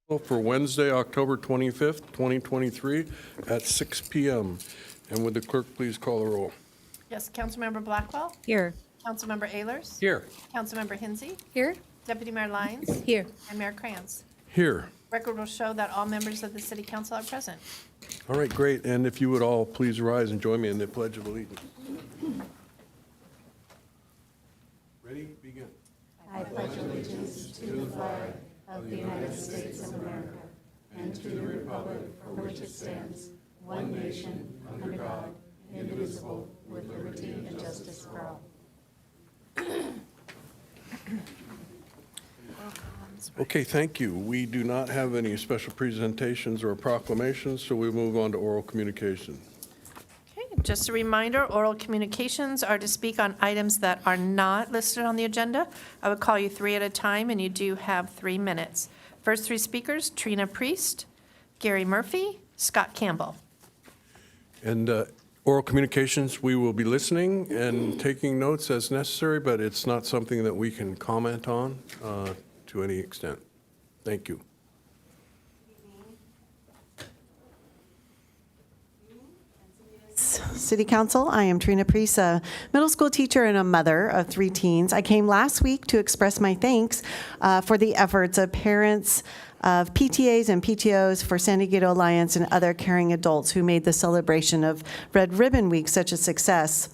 For Wednesday, October 25th, 2023 at 6 p.m. And would the clerk please call the roll? Yes, Councilmember Blackwell? Here. Councilmember Ehlers? Here. Councilmember Hinsey? Here. Deputy Mayor Lyons? Here. And Mayor Krantz. Here. Record will show that all members of the City Council are present. All right, great. And if you would all please rise and join me in the Pledge of Allegiance. Ready? Begin. I pledge allegiance to the flag of the United States of America and to the republic for which it stands, one nation, under God, indivisible, with liberty and justice for all. Okay, thank you. We do not have any special presentations or proclamations, so we move on to oral communication. Okay, just a reminder, oral communications are to speak on items that are not listed on the agenda. I would call you three at a time, and you do have 3 minutes. First three speakers, Trina Priest, Gary Murphy, Scott Campbell. And oral communications, we will be listening and taking notes as necessary, but it's not something that we can comment on to any extent. Thank you. City Council, I am Trina Priest, a middle school teacher and a mother of 3 teens. I came last week to express my thanks for the efforts of parents of PTAs and PTOs for San Diego Alliance and other caring adults who made the celebration of Red Ribbon Week such a success.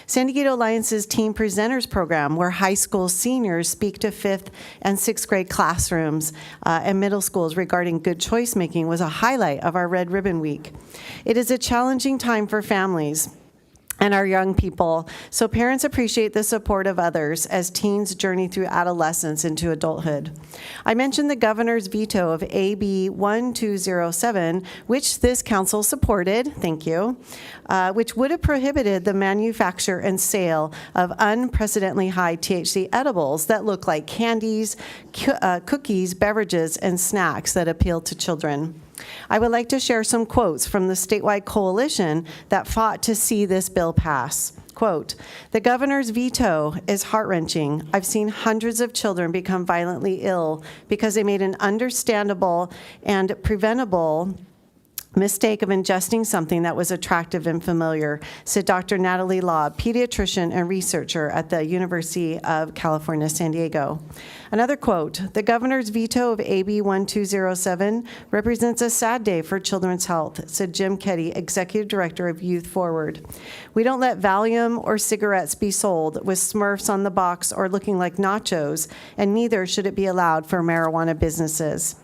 San Diego Alliance's Teen Presenters program, where high school seniors speak to 5th and 6th grade classrooms and middle schools regarding good choice making, was a highlight of our Red Ribbon Week. It is a challenging time for families and our young people, so parents appreciate the support of others as teens journey through adolescence into adulthood. I mentioned the governor's veto of AB 1207, which this council supported, thank you, which would have prohibited the manufacture and sale of unprecedentedly high THC edibles that look like candies, cookies, beverages, and snacks that appeal to children. I would like to share some quotes from the statewide coalition that fought to see this bill pass. Quote, "The governor's veto is heart-wrenching. I've seen hundreds of children become violently ill because they made an understandable and preventable mistake of ingesting something that was attractive and familiar," said Dr. Natalie Law, pediatrician and researcher at the University of California, San Diego. Another quote, "The governor's veto of AB 1207 represents a sad day for children's health," said Jim Keddy, executive director of Youth Forward. "We don't let Valium or cigarettes be sold with Smurfs on the box or looking like nachos, and neither should it be allowed for marijuana businesses."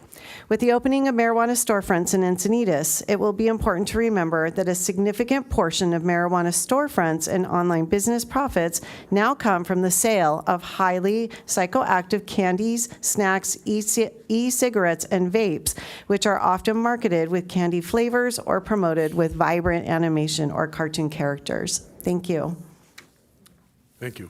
With the opening of marijuana storefronts in Encinitas, it will be important to remember that a significant portion of marijuana storefronts and online business profits now come from the sale of highly psychoactive candies, snacks, e-cigarettes, and vapes, which are often marketed with candy flavors or promoted with vibrant animation or cartoon characters. Thank you. Thank you.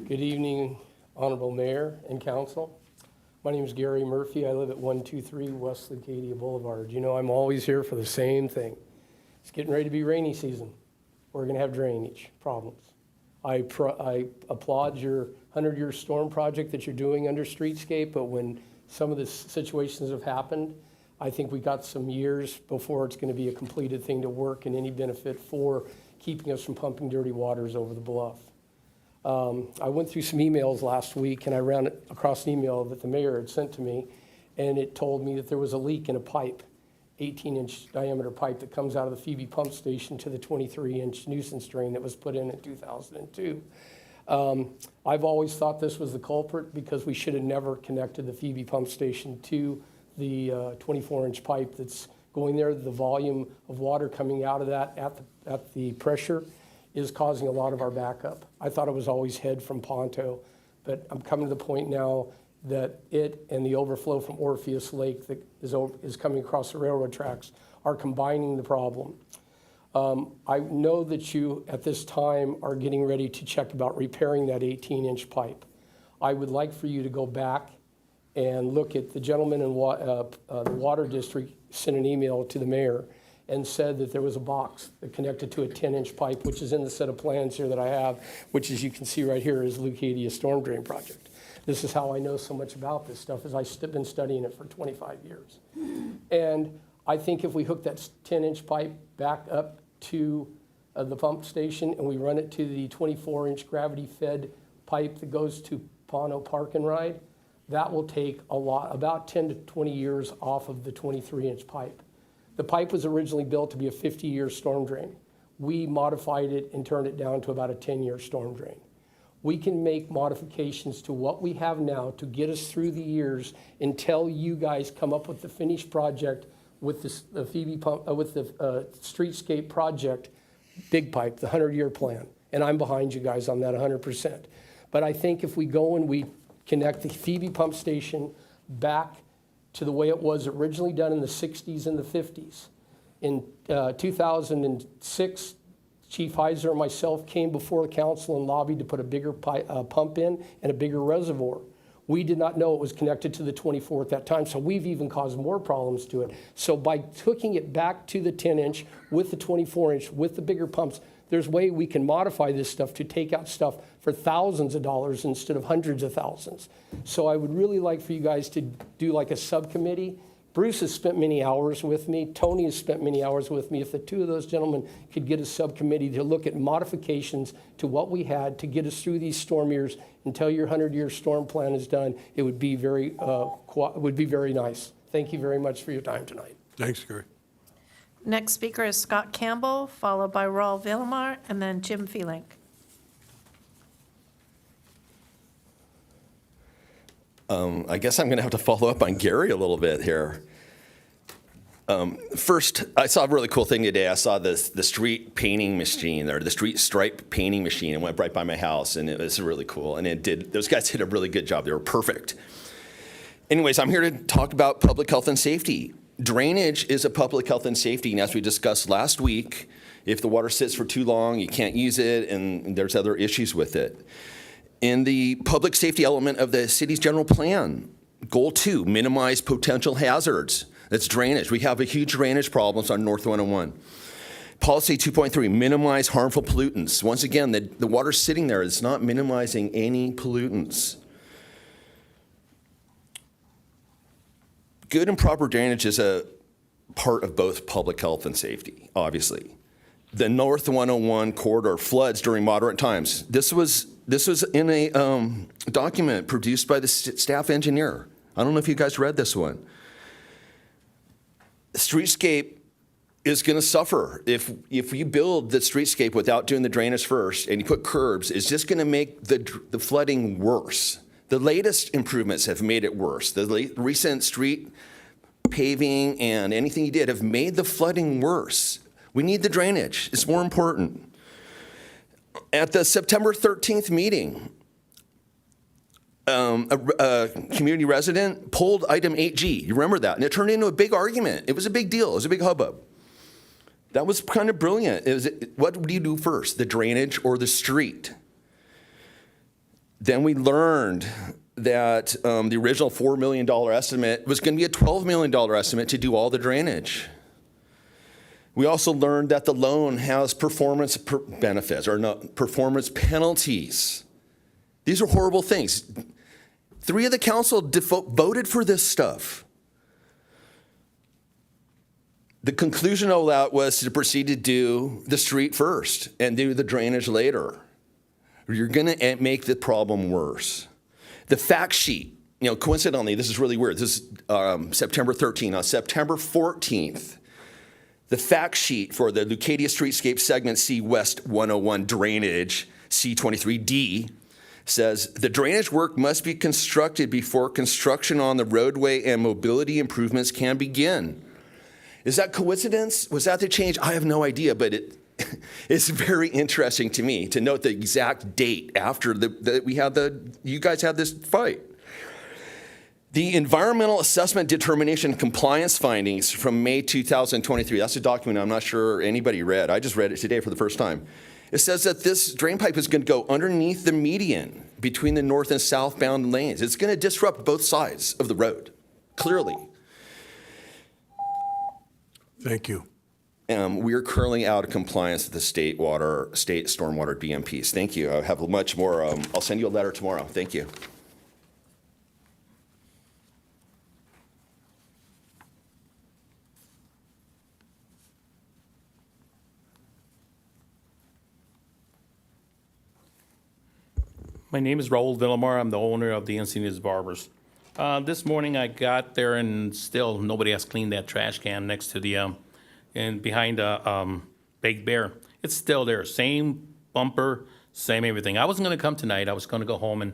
Good evening, Honorable Mayor and Council. My name is Gary Murphy. I live at 123 West Leucadia Boulevard. You know, I'm always here for the same thing. It's getting ready to be rainy season. We're going to have drainage problems. I applaud your 100-year storm project that you're doing under streetscape, but when some of the situations have happened, I think we got some years before it's going to be a completed thing to work and any benefit for keeping us from pumping dirty waters over the bluff. I went through some emails last week, and I ran across an email that the mayor had sent to me, and it told me that there was a leak in a pipe, 18-inch diameter pipe that comes out of the Phoebe pump station to the 23-inch nuisance drain that was put in 2002. I've always thought this was the culprit because we should have never connected the Phoebe pump station to the 24-inch pipe that's going there. The volume of water coming out of that at the pressure is causing a lot of our backup. I thought it was always head from Ponto, but I'm coming to the point now that it and the overflow from Orpheus Lake that is coming across the railroad tracks are combining the problem. I know that you, at this time, are getting ready to check about repairing that 18-inch pipe. I would like for you to go back and look at the gentleman in the Water District sent an email to the mayor and said that there was a box that connected to a 10-inch pipe, which is in the set of plans here that I have, which as you can see right here is Leucadia Storm Drain Project. This is how I know so much about this stuff, is I've been studying it for 25 years. And I think if we hook that 10-inch pipe back up to the pump station and we run it to the 24-inch gravity-fed pipe that goes to Pono Park and Ride, that will take about 10 to 20 years off of the 23-inch pipe. The pipe was originally built to be a 50-year storm drain. We modified it and turned it down to about a 10-year storm drain. We can make modifications to what we have now to get us through the years until you guys come up with the finished project with the Phoebe pump, with the streetscape project, big pipe, the 100-year plan. And I'm behind you guys on that 100%. But I think if we go and we connect the Phoebe pump station back to the way it was originally done in the 60s and the 50s. In 2006, Chief Heiser and myself came before the council and lobbied to put a bigger pump in and a bigger reservoir. We did not know it was connected to the 24 at that time, so we've even caused more problems to it. So by hooking it back to the 10-inch with the 24-inch with the bigger pumps, there's a way we can modify this stuff to take out stuff for thousands of dollars instead of hundreds of thousands. So I would really like for you guys to do like a subcommittee. Bruce has spent many hours with me. Tony has spent many hours with me. If the two of those gentlemen could get a subcommittee to look at modifications to what we had to get us through these storm years until your 100-year storm plan is done, it would be very nice. Thank you very much for your time tonight. Thanks, Gary. Next speaker is Scott Campbell, followed by Raul Villamar, and then Jim Feelink. I guess I'm going to have to follow up on Gary a little bit here. First, I saw a really cool thing today. I saw the street painting machine, or the street stripe painting machine. It went right by my house, and it was really cool. And those guys did a really good job. They were perfect. Anyways, I'm here to talk about public health and safety. Drainage is a public health and safety, and as we discussed last week, if the water sits for too long, you can't use it, and there's other issues with it. In the public safety element of the city's general plan, goal 2, minimize potential hazards. That's drainage. We have a huge drainage problems on North 101. Policy 2.3, minimize harmful pollutants. Once again, the water sitting there is not minimizing any pollutants. Good and proper drainage is a part of both public health and safety, obviously. The North 101 corridor floods during moderate times. This was in a document produced by the staff engineer. I don't know if you guys read this one. Streetscape is going to suffer. If you build the streetscape without doing the drainage first and you put curbs, it's just going to make the flooding worse. The latest improvements have made it worse. The recent street paving and anything you did have made the flooding worse. We need the drainage. It's more important. At the September 13th meeting, a community resident pulled item 8G. You remember that? And it turned into a big argument. It was a big deal. It was a big hubbub. That was kind of brilliant. What do you do first, the drainage or the street? Then we learned that the original $4 million estimate was going to be a $12 million estimate to do all the drainage. We also learned that the loan has performance benefits, or not performance penalties. These are horrible things. 3 of the council voted for this stuff. The conclusion of that was to proceed to do the street first and do the drainage later. You're going to make the problem worse. The fact sheet, coincidentally, this is really weird. This is September 13th. On September 14th, the fact sheet for the Leucadia Streetscape Segment C West 101 drainage, C23D, says the drainage work must be constructed before construction on the roadway and mobility improvements can begin. Is that coincidence? Was that the change? I have no idea, but it's very interesting to me to note the exact date after you guys had this fight. The environmental assessment determination compliance findings from May 2023, that's a document I'm not sure anybody read. I just read it today for the first time. It says that this drain pipe is going to go underneath the median between the north and southbound lanes. It's going to disrupt both sides of the road, clearly. Thank you. We are currently out of compliance with the state stormwater DMPs. Thank you. I have much more. I'll send you a letter tomorrow. Thank you. My name is Raul Villamar. I'm the owner of the Encinitas Barbers. This morning I got there and still nobody has cleaned that trash can next to the, and behind Baked Bear. It's still there, same bumper, same everything. I wasn't gonna come tonight. I was gonna go home and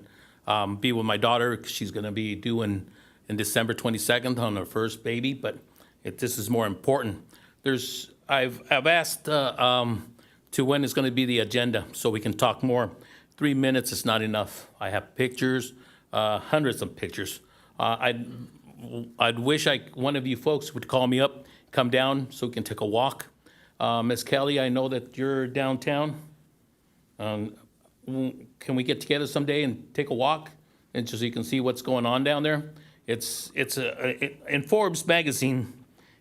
be with my daughter. She's gonna be due in December 22nd on her first baby, but this is more important. I've asked to when is gonna be the agenda so we can talk more. 3 minutes is not enough. I have pictures, hundreds of pictures. I'd wish one of you folks would call me up, come down so we can take a walk. Ms. Kelly, I know that you're downtown. Can we get together someday and take a walk and just so you can see what's going on down there? In Forbes magazine,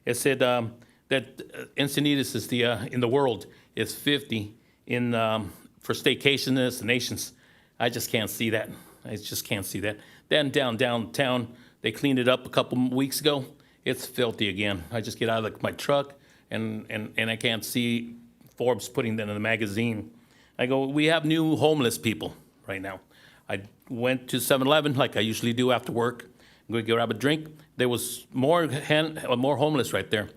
it said that Encinitas is in the world is 50 for staycation destinations. I just can't see that. I just can't see that. Then downtown, they cleaned it up a couple weeks ago. It's filthy again. I just get out of my truck and I can't see Forbes putting that in the magazine. I go, we have new homeless people right now. I went to 7-Eleven like I usually do after work. I'm going to grab a drink. There was more homeless right there.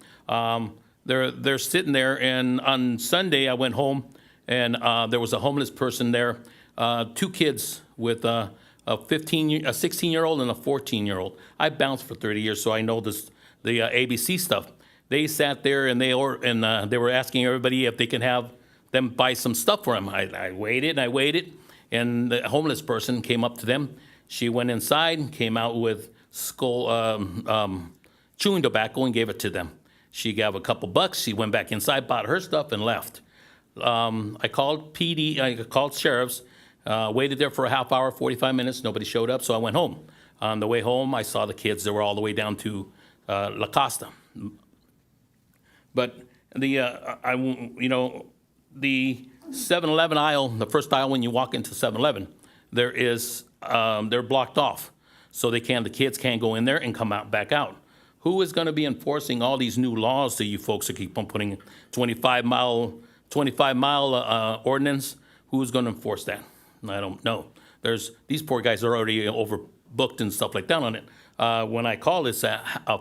They're sitting there, and on Sunday I went home, and there was a homeless person there, 2 kids with a 16-year-old and a 14-year-old. I bounced for 30 years, so I know the ABC stuff. They sat there and they were asking everybody if they can have them buy some stuff for them. I waited, and the homeless person came up to them. She went inside, came out with chewing tobacco and gave it to them. She gave a couple bucks. She went back inside, bought her stuff, and left. I called PD. I called sheriffs. Waited there for a half hour, 45 minutes. Nobody showed up, so I went home. On the way home, I saw the kids. They were all the way down to La Costa. But the 7-Eleven aisle, the first aisle when you walk into 7-Eleven, they're blocked off, so the kids can't go in there and come back out. Who is going to be enforcing all these new laws that you folks are keep on putting 25-mile ordinance? Who's going to enforce that? I don't know. These poor guys are already overbooked and stuff like that on it. When I called, it's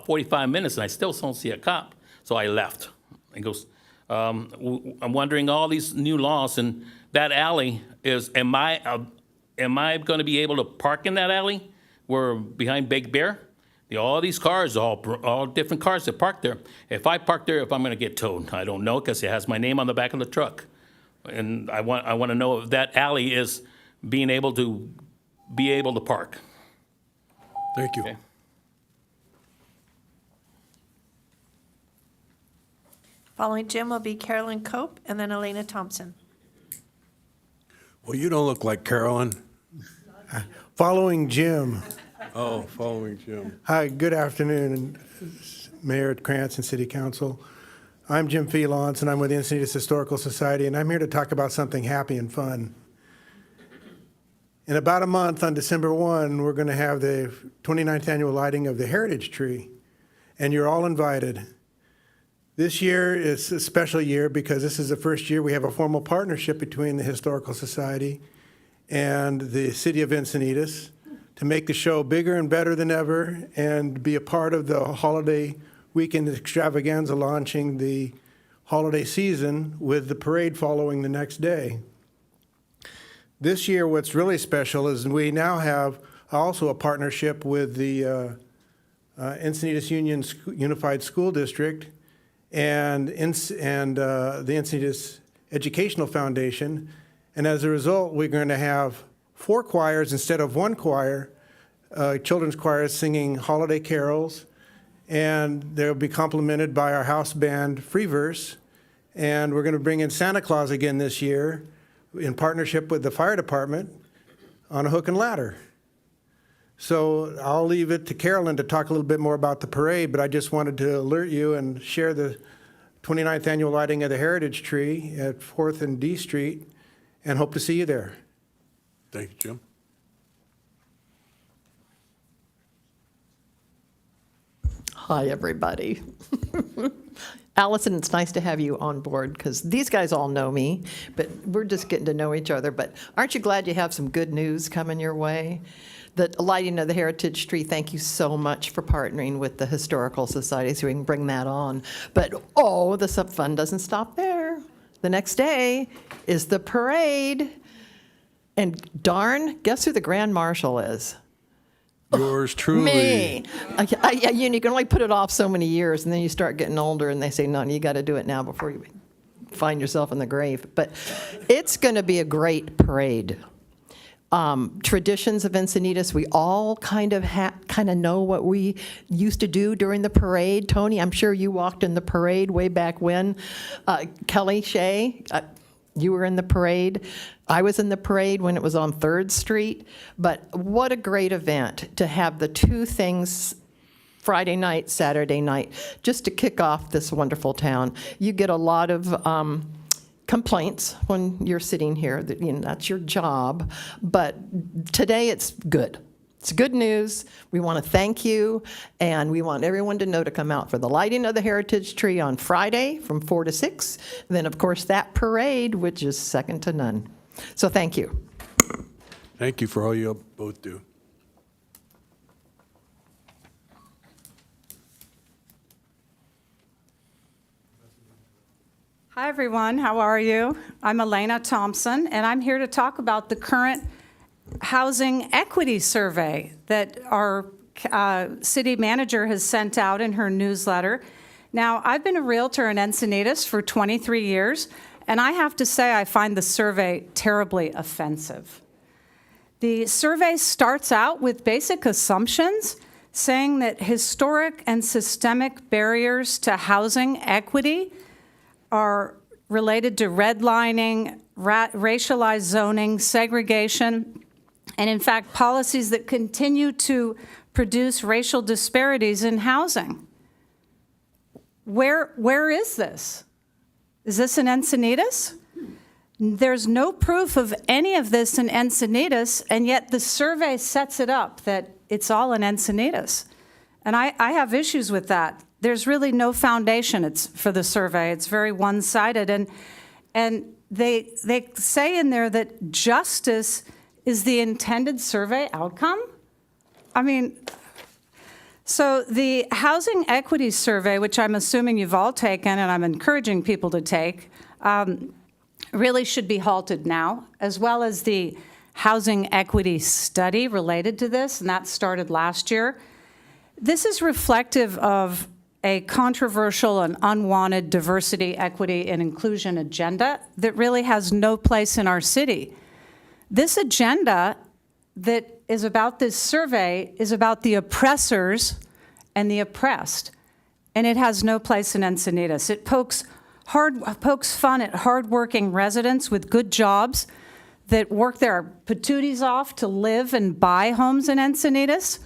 45 minutes, and I still don't see a cop. So I left. He goes, I'm wondering all these new laws, and that alley is. Am I going to be able to park in that alley? We're behind Baked Bear. All these cars, all different cars that park there. If I park there, if I'm going to get towed, I don't know because it has my name on the back of the truck, and I want to know if that alley is being able to park. Thank you. Okay. Following Jim will be Carolyn Cope and then Elena Thompson. Well, you don't look like Carolyn. Following Jim. Oh, following Jim. Hi, good afternoon, Mayor Krantz and City Council. I'm Jim Felons, and I'm with the Encinitas Historical Society, and I'm here to talk about something happy and fun. In about a month, on December 1, we're going to have the 29th annual lighting of the Heritage Tree, and you're all invited. This year is a special year because this is the first year we have a formal partnership between the Historical Society and the City of Encinitas to make the show bigger and better than ever and be a part of the holiday weekend extravaganza launching the holiday season with the parade following the next day. This year, what's really special is we now have also a partnership with the Encinitas Unified School District and the Encinitas Educational Foundation. And as a result, we're going to have 4 choirs instead of 1 choir, children's choirs singing holiday carols, and they'll be complemented by our house band, Free Verse, and we're going to bring in Santa Claus again this year in partnership with the fire department on a hook and ladder. So I'll leave it to Carolyn to talk a little bit more about the parade, but I just wanted to alert you and share the 29th annual lighting of the Heritage Tree at 4th and D Street, and hope to see you there. Thank you, Jim. Hi, everybody. Allison, it's nice to have you on board because these guys all know me, but we're just getting to know each other. But aren't you glad you have some good news coming your way? The lighting of the Heritage Tree, thank you so much for partnering with the Historical Society so we can bring that on. But, the fun doesn't stop there. The next day is the parade. And darn, guess who the Grand Marshal is? Yours truly. Me. You can only put it off so many years, and then you start getting older, and they say, no, you got to do it now before you find yourself in the grave. But it's going to be a great parade. Traditions of Encinitas, we all kind of know what we used to do during the parade. Tony, I'm sure you walked in the parade way back when. Kelly Shea, you were in the parade. I was in the parade when it was on 3rd Street. But what a great event to have the two things Friday night, Saturday night, just to kick off this wonderful town. You get a lot of complaints when you're sitting here. That, that's your job. But today it's good. It's good news. We want to thank you, and we want everyone to know to come out for the lighting of the Heritage Tree on Friday from 4 to 6. And then, of course, that parade, which is second to none. So thank you. Thank you for all you both do. Hi, everyone. How are you? I'm Elena Thompson, and I'm here to talk about the current housing equity survey that our city manager has sent out in her newsletter. Now, I've been a realtor in Encinitas for 23 years, and I have to say I find the survey terribly offensive. The survey starts out with basic assumptions, saying that historic and systemic barriers to housing equity are related to redlining, racialized zoning, segregation, and in fact, policies that continue to produce racial disparities in housing. Where is this? Is this in Encinitas? There's no proof of any of this in Encinitas, and yet the survey sets it up that it's all in Encinitas. And I have issues with that. There's really no foundation for the survey. It's very one-sided. And they say in there that justice is the intended survey outcome? I mean, so the housing equity survey, which I'm assuming you've all taken and I'm encouraging people to take, really should be halted now, as well as the housing equity study related to this, and that started last year. This is reflective of a controversial and unwanted diversity, equity, and inclusion agenda that really has no place in our city. This agenda that is about this survey is about the oppressors and the oppressed, and it has no place in Encinitas. It pokes fun at hardworking residents with good jobs that work their patooties off to live and buy homes in Encinitas.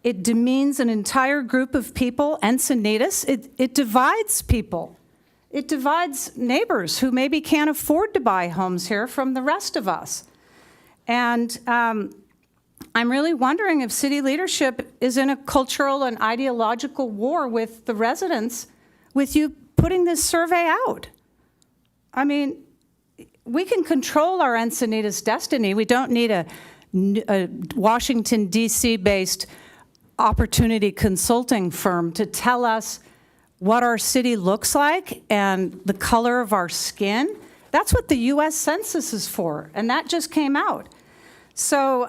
It demeans an entire group of people, Encinitas. It divides people. It divides neighbors who maybe can't afford to buy homes here from the rest of us. And I'm really wondering if city leadership is in a cultural and ideological war with the residents with you putting this survey out. I mean, we can control our Encinitas destiny. We don't need a Washington, D.C.-based opportunity consulting firm to tell us what our city looks like and the color of our skin. That's what the U.S. Census is for, and that just came out. So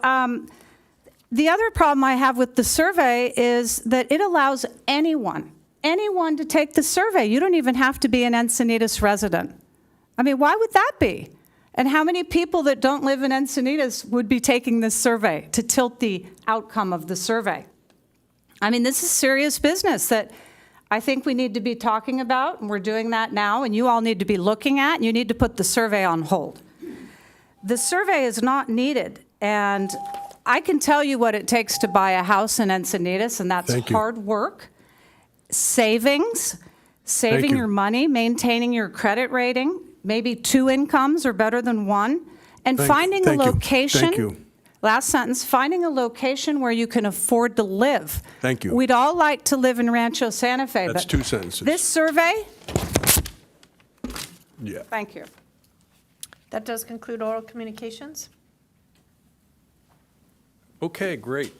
the other problem I have with the survey is that it allows anyone to take the survey. You don't even have to be an Encinitas resident. I mean, why would that be? And how many people that don't live in Encinitas would be taking this survey to tilt the outcome of the survey? I mean, this is serious business that I think we need to be talking about, and we're doing that now, and you all need to be looking at, and you need to put the survey on hold. The survey is not needed, and I can tell you what it takes to buy a house in Encinitas, and that's hard work, saving your money, maintaining your credit rating, maybe 2 incomes are better than 1, and finding a location Last sentence, finding a location where you can afford to live. Thank you. We'd all like to live in Rancho Santa Fe, That's but 2 sentences. this survey, Yeah. thank you. That does conclude oral communications. Okay, great.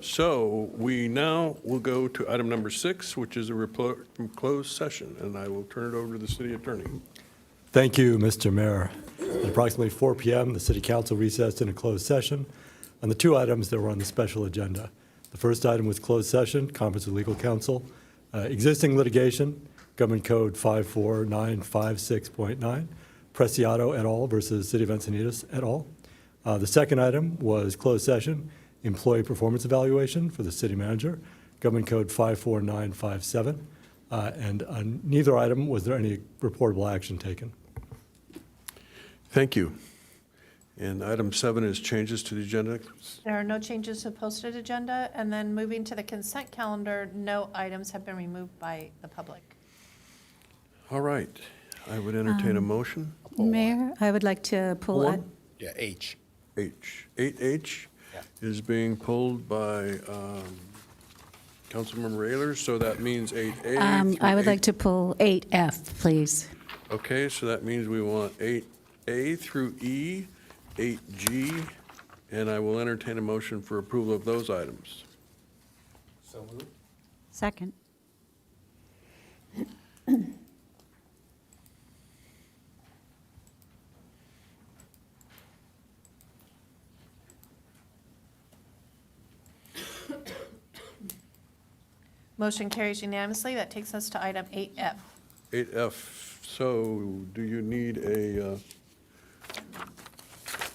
So we now will go to item number 6, which is a report from closed session, and I will turn it over to the city attorney. Thank you, Mr. Mayor. At approximately 4 p.m., the City Council recessed in a closed session on the 2 items that were on the special agenda. The first item was closed session, conference with legal counsel, existing litigation, Government Code 54956.9, Preciado et al. Versus City of Encinitas et al. The second item was closed session, employee performance evaluation for the city manager, Government Code 54957. And on neither item was there any reportable action taken. Thank you. And item 7 is changes to the agenda. There are no changes to posted agenda. And then moving to the consent calendar, no items have been removed by the public. All right. I would entertain a motion. Mayor, I would like to pull Pull it. one? Yeah, H. H. 8H is being pulled by Councilmember Ehlers, so that means 8A. I would through like to pull 8F, please. Okay, so that means we want 8A through E, 8G, and I will entertain a motion for approval of those items. Second. Motion carries unanimously. That takes us to item 8F. 8F, so do you need a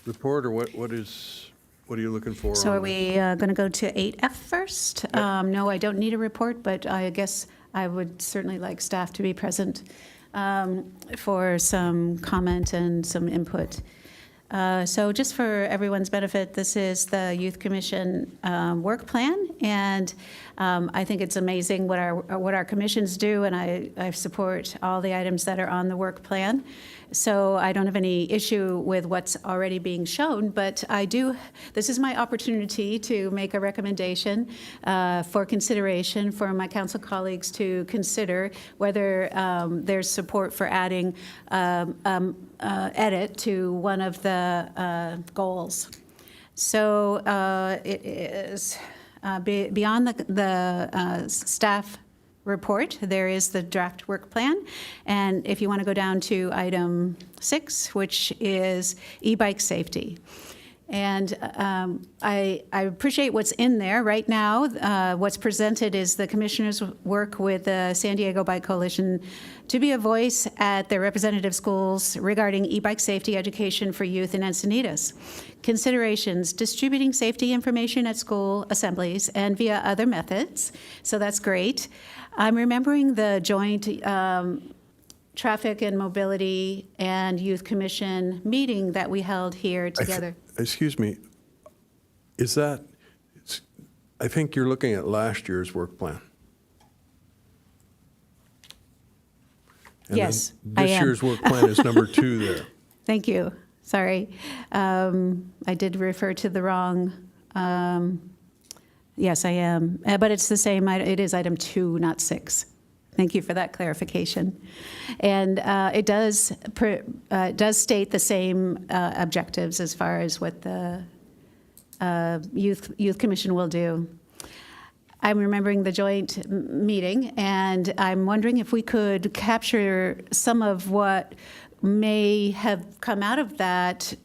report, or what are you looking for? So are on we going to go to 8F first? No, I don't need a report, but I guess I would certainly like staff to be present for some comment and some input. So just for everyone's benefit, this is the Youth Commission work plan, and I think it's amazing what our commissions do, and I support all the items that are on the work plan. So I don't have any issue with what's already being shown, but this is my opportunity to make a recommendation for consideration for my council colleagues to consider whether there's support for adding edit to one of the goals. So it is beyond the staff report, there is the draft work plan. And if you want to go down to item 6, which is e-bike safety. And I appreciate what's in there. Right now, what's presented is the commissioners work with the San Diego Bike Coalition to be a voice at their representative schools regarding e-bike safety education for youth in Encinitas. Considerations: distributing safety information at school assemblies and via other methods. So that's great. I'm remembering the joint Traffic and Mobility and Youth Commission meeting that we held here together. Excuse me, I think you're looking at last year's work plan. And then Yes, I This am. year's work plan is number 2 there. Thank you. Sorry. I did refer to the wrong. Yes, I am. But it's the same. It is item 2, not 6. Thank you for that clarification. And it does state the same objectives as far as what the Youth Commission will do. I'm remembering the joint meeting, and I'm wondering if we could capture some of what may have come out of that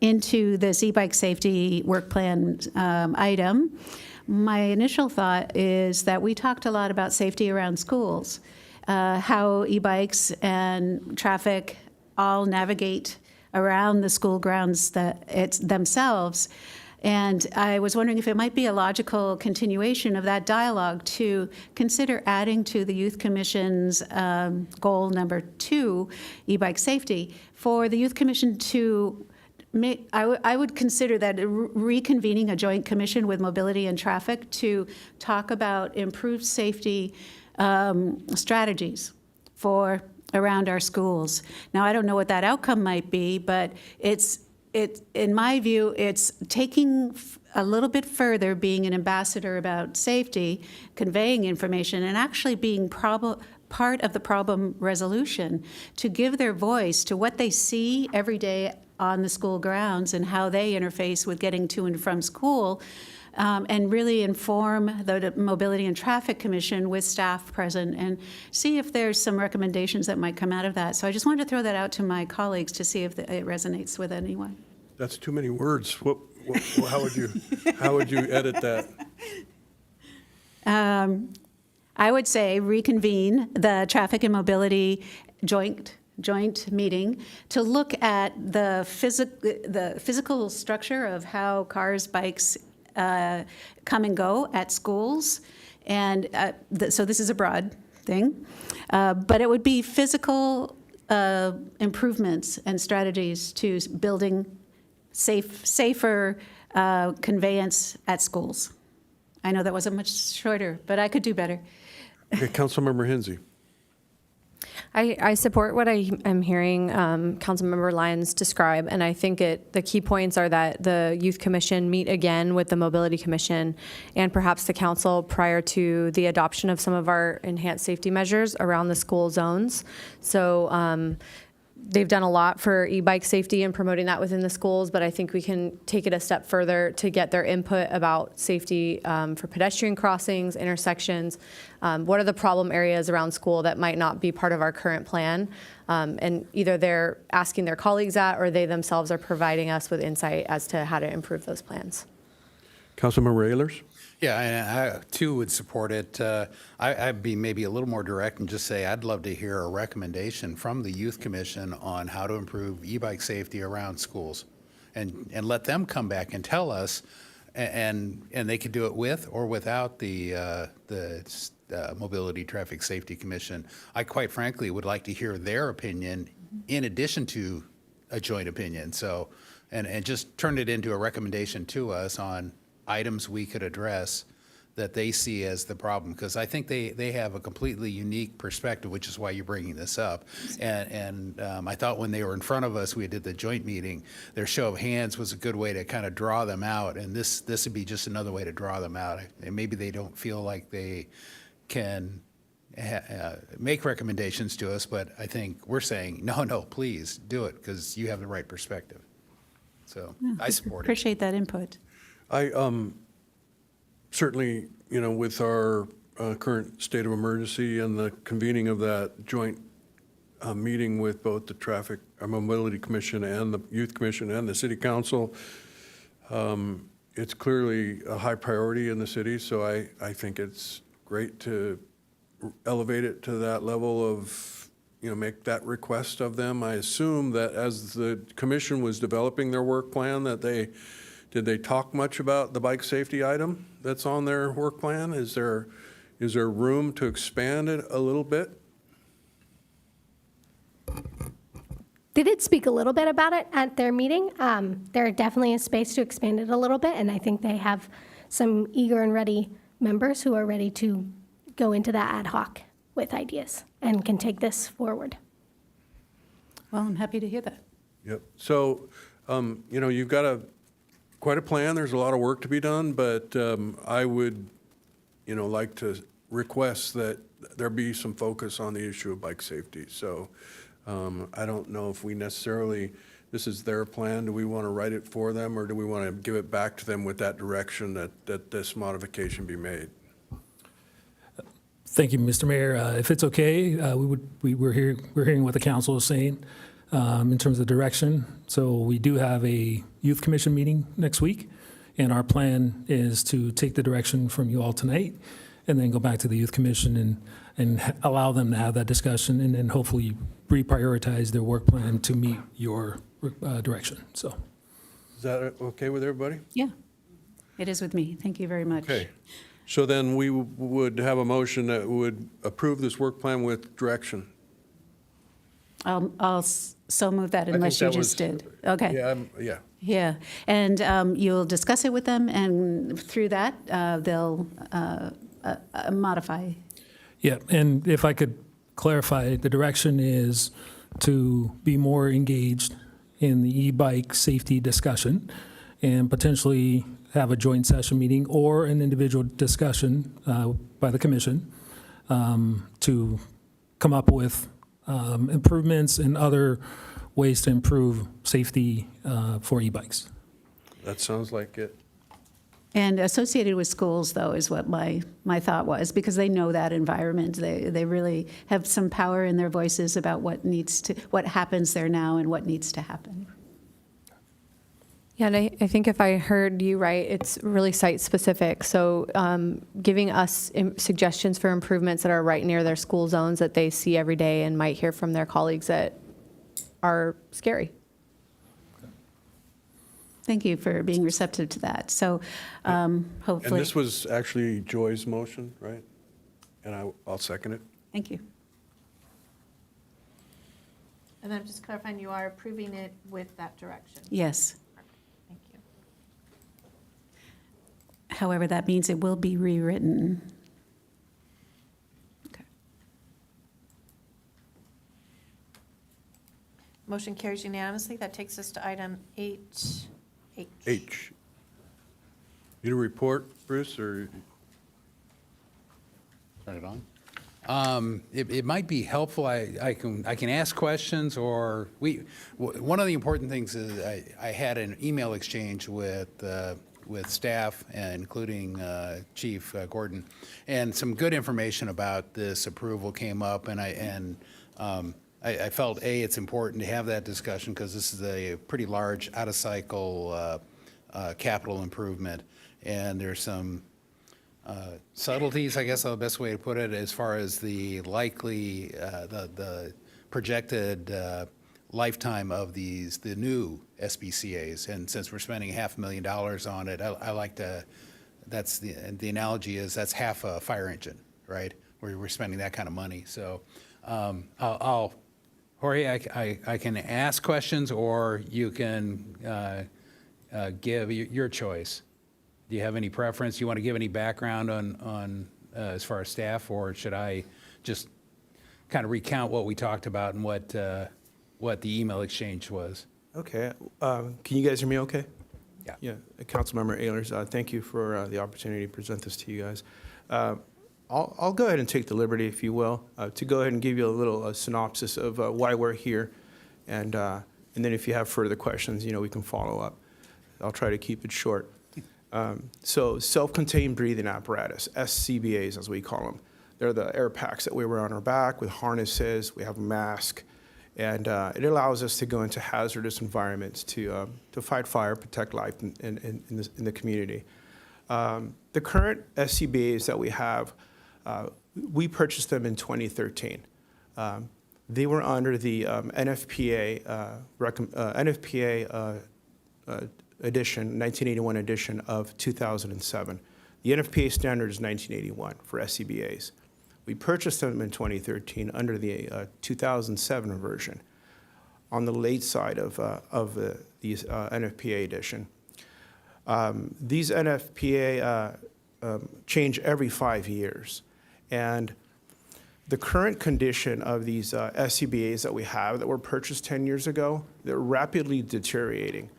into this e-bike safety work plan item. My initial thought is that we talked a lot about safety around schools, how e-bikes and traffic all navigate around the school grounds themselves. And I was wondering if it might be a logical continuation of that dialogue to consider adding to the Youth Commission's goal number 2, e-bike safety, for the Youth Commission to I would consider that reconvening a joint commission with mobility and traffic to talk about improved safety strategies for around our schools. Now, I don't know what that outcome might be, but it's in my view, it's taking a little bit further, being an ambassador about safety, conveying information, and actually being part of the problem resolution, to give their voice to what they see every day on the school grounds and how they interface with getting to and from school, and really inform the Mobility and Traffic Commission with staff present and see if there's some recommendations that might come out of that. So I just wanted to throw that out to my colleagues to see if it resonates with anyone. That's too many words. How would you edit that? I would say reconvene the Traffic and Mobility joint meeting to look at the physical structure of how cars, bikes come and go at schools. And so this is a broad thing, but it would be physical improvements and strategies to building safer conveyance at schools. I know that wasn't much shorter, but I could do better. Okay, Councilmember Hensy. I support what I'm hearing Councilmember Lyons describe, and I think the key points are that the Youth Commission meet again with the Mobility Commission and perhaps the council prior to the adoption of some of our enhanced safety measures around the school zones. So they've done a lot for e-bike safety and promoting that within the schools, but I think we can take it a step further to get their input about safety for pedestrian crossings, intersections. What are the problem areas around school that might not be part of our current plan? And either they're asking their colleagues that, or they themselves are providing us with insight as to how to improve those plans. Councilmember Ehlers? Yeah, and I too would support it. I'd be maybe a little more direct and just say I'd love to hear a recommendation from the Youth Commission on how to improve e-bike safety around schools, and let them come back and tell us, and they could do it with or without the Mobility Traffic Safety Commission. I quite frankly would like to hear their opinion in addition to a joint opinion. So, and just turn it into a recommendation to us on items we could address that they see as the problem, because I think they have a completely unique perspective, which is why you're bringing this up. And I thought when they were in front of us, we did the joint meeting, their show of hands was a good way to kind of draw them out, and this would be just another way to draw them out. And maybe they don't feel like they can make recommendations to us, but I think we're saying, no, please do it, because you have the right perspective. So I support it. Appreciate that input. I certainly, with our current state of emergency and the convening of that joint meeting with both the Traffic Mobility Commission and the Youth Commission and the City Council, it's clearly a high priority in the city. So I think it's great to elevate it to that level of, make that request of them. I assume that as the commission was developing their work plan, did they talk much about the bike safety item that's on their work plan? Is there room to expand it a little bit? They did speak a little bit about it at their meeting. There definitely is space to expand it a little bit, and I think they have some eager and ready members who are ready to go into that ad hoc with ideas and can take this forward. Well, I'm happy to hear that. Yep. So, you've got quite a plan. There's a lot of work to be done, but I would, like to request that there be some focus on the issue of bike safety. So I don't know if we necessarily, this is their plan. Do we want to write it for them, or do we want to give it back to them with that direction that this modification be made? Thank you, Mr. Mayor. If it's okay, we're hearing what the council is saying in terms of direction. So we do have a Youth Commission meeting next week, and our plan is to take the direction from you all tonight and then go back to the Youth Commission and allow them to have that discussion, and then hopefully reprioritize their work plan to meet your direction. So, is that okay with everybody? Yeah, it is with me. Thank you very much. Okay. So then we would have a motion that would approve this work plan with direction. I'll so move that unless you just did. Okay. Yeah, yeah. Yeah, and you'll discuss it with them, and through that, they'll modify. Yeah, and if I could clarify, the direction is to be more engaged in the e-bike safety discussion and potentially have a joint session meeting or an individual discussion by the commission to come up with improvements and other ways to improve safety for e-bikes. That sounds like it. And associated with schools, though, is what my thought was, because they know that environment. They really have some power in their voices about what happens there now and what needs to happen. Yeah, and I think if I heard you right, it's really site-specific. So giving us suggestions for improvements that are right near their school zones that they see every day and might hear from their colleagues that are scary. Thank you for being receptive to that. So hopefully. And this was actually Joy's motion, right? And I'll second it. Thank you. And I'm just clarifying, you are approving it with that direction? Yes. Thank you. However, that means it will be rewritten. Okay. Motion carries unanimously. That takes us to item 8H. H. Need a report, Bruce, or? Turn it on. It might be helpful, I can ask questions, or one of the important things is I had an email exchange with staff, including Chief Gordon, and some good information about this approval came up, and I felt, it's important to have that discussion because this is a pretty large out-of-cycle capital improvement, and there's some subtleties, I guess, the best way to put it, as far as the likely, the projected lifetime of the new SBCA's. And since we're spending $500,000 on it, I like to, that's the analogy is that's half a fire engine, right? We're spending that kind of money. So Jorge, I can ask questions, or you can give your choice. Do you have any preference? Do you want to give any background on as far as staff, or should I just kind of recount what we talked about and what the email exchange was? Okay. Can you guys hear me okay? Yeah. Yeah. Councilmember Ehlers, thank you for the opportunity to present this to you guys. I'll go ahead and take the liberty, if you will, to go ahead and give you a little synopsis of why we're here. And then if you have further questions, we can follow up. I'll try to keep it short. So self-contained breathing apparatus, SCBAs as we call them. They're the air packs that we wear on our back with harnesses. We have a mask. And it allows us to go into hazardous environments to fight fire, protect life in the community. The current SCBAs that we have, we purchased them in 2013. They were under the NFPA edition, 1981 edition of 2007. The NFPA standard is 1981 for SCBAs. We purchased them in 2013 under the 2007 version on the late side of these NFPA edition. These NFPA change every 5 years. And the current condition of these SCBAs that we have that were purchased 10 years ago, they're rapidly deteriorating.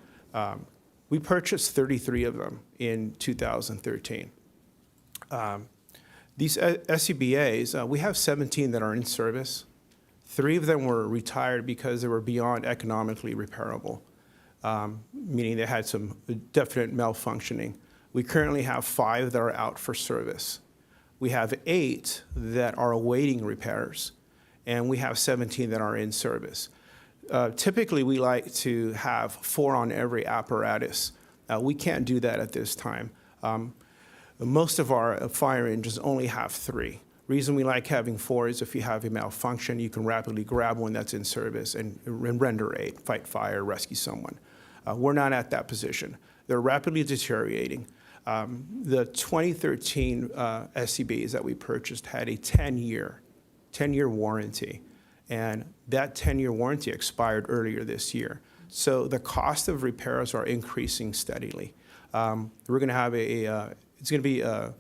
We purchased 33 of them in 2013. These SCBAs, we have 17 that are in service. 3 of them were retired because they were beyond economically repairable, meaning they had some definite malfunctioning. We currently have 5 that are out for service. We have 8 that are awaiting repairs, and we have 17 that are in service. Typically, we like to have 4 on every apparatus. We can't do that at this time. Most of our fire engines only have 3. Reason we like having 4 is if you have a malfunction, you can rapidly grab one that's in service and render aid, fight fire, rescue someone. We're not at that position. They're rapidly deteriorating. The 2013 SCBAs that we purchased had a 10-year warranty, and that 10-year warranty expired earlier this year. So the cost of repairs are increasing steadily. We're going to have it's going to be a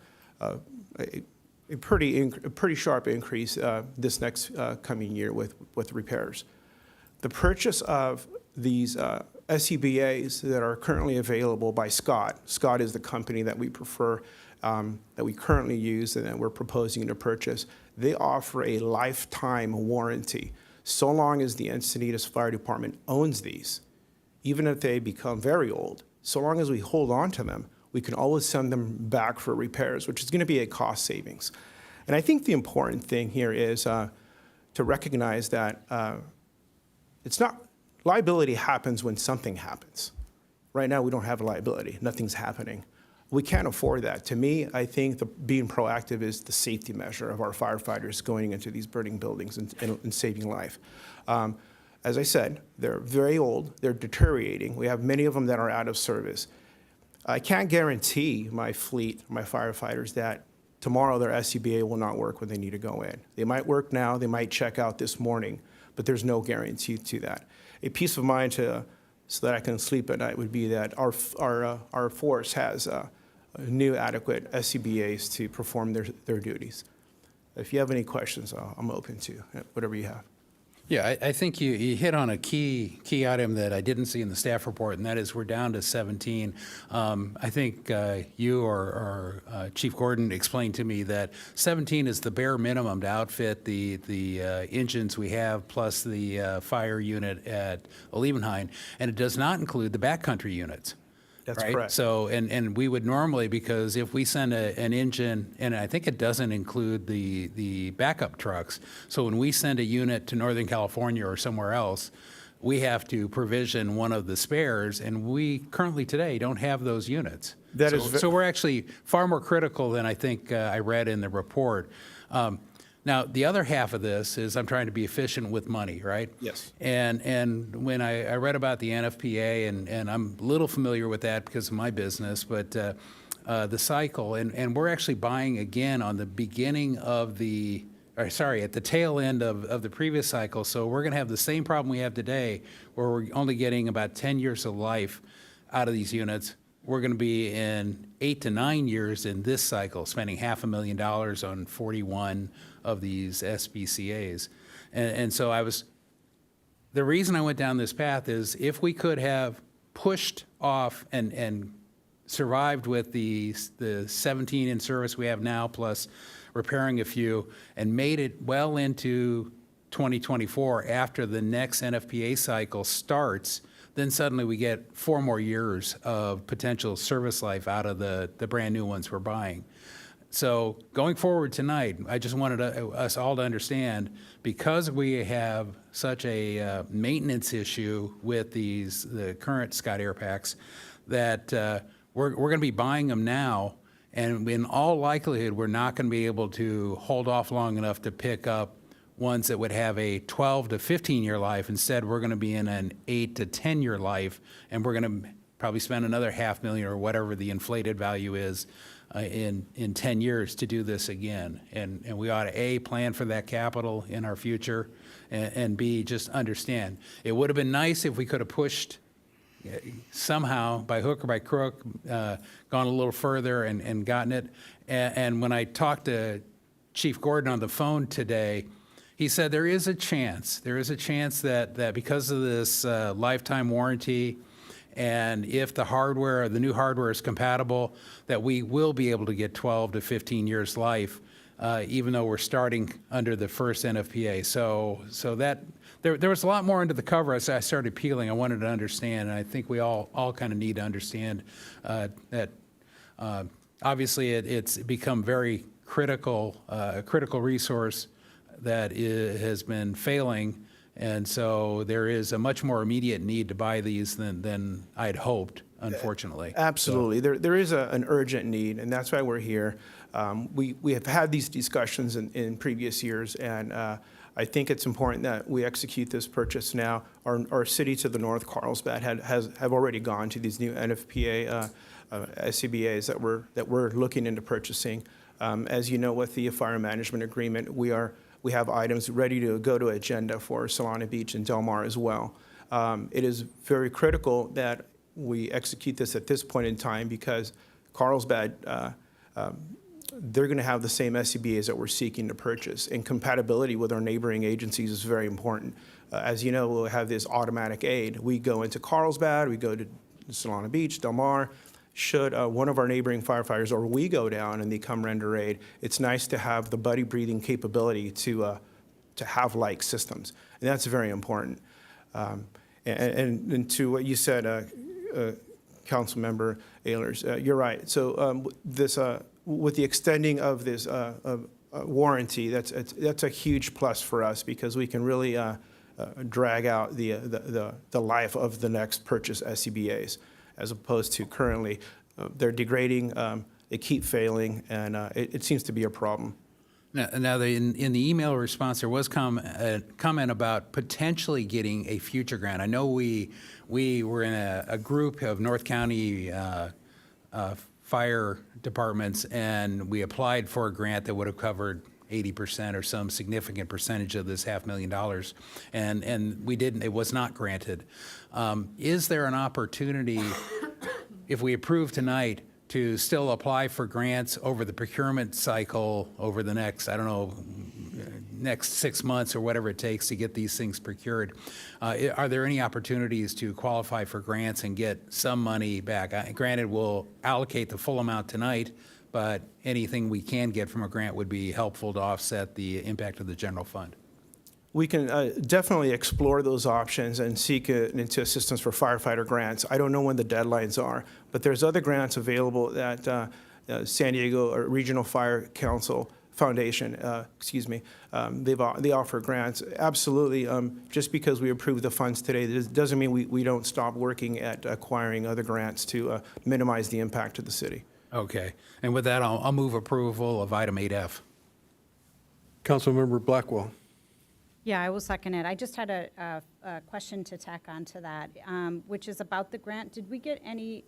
pretty sharp increase this next coming year with repairs. The purchase of these SCBAs that are currently available by Scott. Scott is the company that we prefer, that we currently use and that we're proposing to purchase. They offer a lifetime warranty. So long as the Encinitas Fire Department owns these, even if they become very old, so long as we hold on to them, we can always send them back for repairs, which is going to be a cost savings. And I think the important thing here is to recognize that it's not, liability happens when something happens. Right now, we don't have a liability. Nothing's happening. We can't afford that. To me, I think being proactive is the safety measure of our firefighters going into these burning buildings and saving life. As I said, they're very old. They're deteriorating. We have many of them that are out of service. I can't guarantee my fleet, my firefighters, that tomorrow their SCBA will not work when they need to go in. They might work now. They might check out this morning, but there's no guarantee to that. A peace of mind so that I can sleep at night would be that our force has new adequate SCBAs to perform their duties. If you have any questions, I'm open to whatever you have. Yeah, I think you hit on a key item that I didn't see in the staff report, and that is we're down to 17. I think you or Chief Gordon explained to me that 17 is the bare minimum to outfit the engines we have, plus the fire unit at Oliebenhain, and it does not include the backcountry units. That's right? correct. So, and we would normally, because if we send an engine, and I think it doesn't include the backup trucks, so when we send a unit to Northern California or somewhere else, we have to provision one of the spares, and we currently today don't have those units. So we're actually far more critical than I think I read in the report. Now, the other half of this is I'm trying to be efficient with money, right? Yes. And when I read about the NFPA, and I'm a little familiar with that because of my business, but the cycle, and we're actually buying again on the beginning of at the tail end of the previous cycle. So we're going to have the same problem we have today, where we're only getting about 10 years of life out of these units. We're going to be in 8 to 9 years in this cycle, spending $500,000 on 41 of these SBCAs. And so the reason I went down this path is if we could have pushed off and survived with the 17 in service we have now, plus repairing a few, and made it well into 2024 after the next NFPA cycle starts, then suddenly we get 4 more years of potential service life out of the brand new ones we're buying. So going forward tonight, I just wanted us all to understand, because we have such a maintenance issue with the current Scott Air Packs, that we're going to be buying them now, and in all likelihood, we're not going to be able to hold off long enough to pick up ones that would have a 12 to 15-year life. Instead, we're going to be in an 8 to 10-year life, and we're going to probably spend another $500,000 or whatever the inflated value is in 10 years to do this again. And we ought to, A, plan for that capital in our future, and B, just understand. It would have been nice if we could have pushed somehow, by hook or by crook, gone a little further and gotten it. And when I talked to Chief Gordon on the phone today, he said there is a chance that because of this lifetime warranty, and if the new hardware is compatible, that we will be able to get 12 to 15 years life, even though we're starting under the first NFPA. So that there was a lot more under the cover as I started peeling. I wanted to understand, and I think we all kind of need to understand that obviously it's become very critical, a critical resource that has been failing. And so there is a much more immediate need to buy these than I'd hoped, unfortunately. Absolutely. There is an urgent need, and that's why we're here. We have had these discussions in previous years, and I think it's important that we execute this purchase now. Our city to the north, Carlsbad, have already gone to these new NFPA SCBAs that we're looking into purchasing. As you know, with the fire management agreement, we have items ready to go to agenda for Solana Beach and Del Mar as well. It is very critical that we execute this at this point in time, because Carlsbad they're going to have the same SCBA's that we're seeking to purchase. And compatibility with our neighboring agencies is very important. As you know, we'll have this automatic aid. We go into Carlsbad, we go to Solana Beach, Del Mar. Should one of our neighboring firefighters or we go down and they come render aid, it's nice to have the buddy breathing capability to have like systems. And that's very important. And to what you said, Councilmember Ehlers, you're right. So this, with the extending of this warranty, that's a huge plus for us because we can really drag out the life of the next purchase SCBA's, as opposed to currently they're degrading, they keep failing, and it seems to be a problem. Now in the email response, there was a comment about potentially getting a future grant. I know we were in a group of North County fire departments, and we applied for a grant that would have covered 80% or some significant percentage of this $500,000, and we didn't. It was not granted. Is there an opportunity, if we approve tonight, to still apply for grants over the procurement cycle over the next, I don't know, next 6 months or whatever it takes to get these things procured? Are there any opportunities to qualify for grants and get some money back? Granted, we'll allocate the full amount tonight, but anything we can get from a grant would be helpful to offset the impact of the general fund. We can definitely explore those options and seek into assistance for firefighter grants. I don't know when the deadlines are, but there's other grants available that San Diego Regional Fire Council Foundation, they offer grants. Absolutely, just because we approve the funds today, this doesn't mean we don't stop working at acquiring other grants to minimize the impact to the city. Okay, and with that, I'll move approval of item 8F. Councilmember Blackwell. Yeah, I will second it. I just had a question to tack on to that, which is about the grant. Did we get any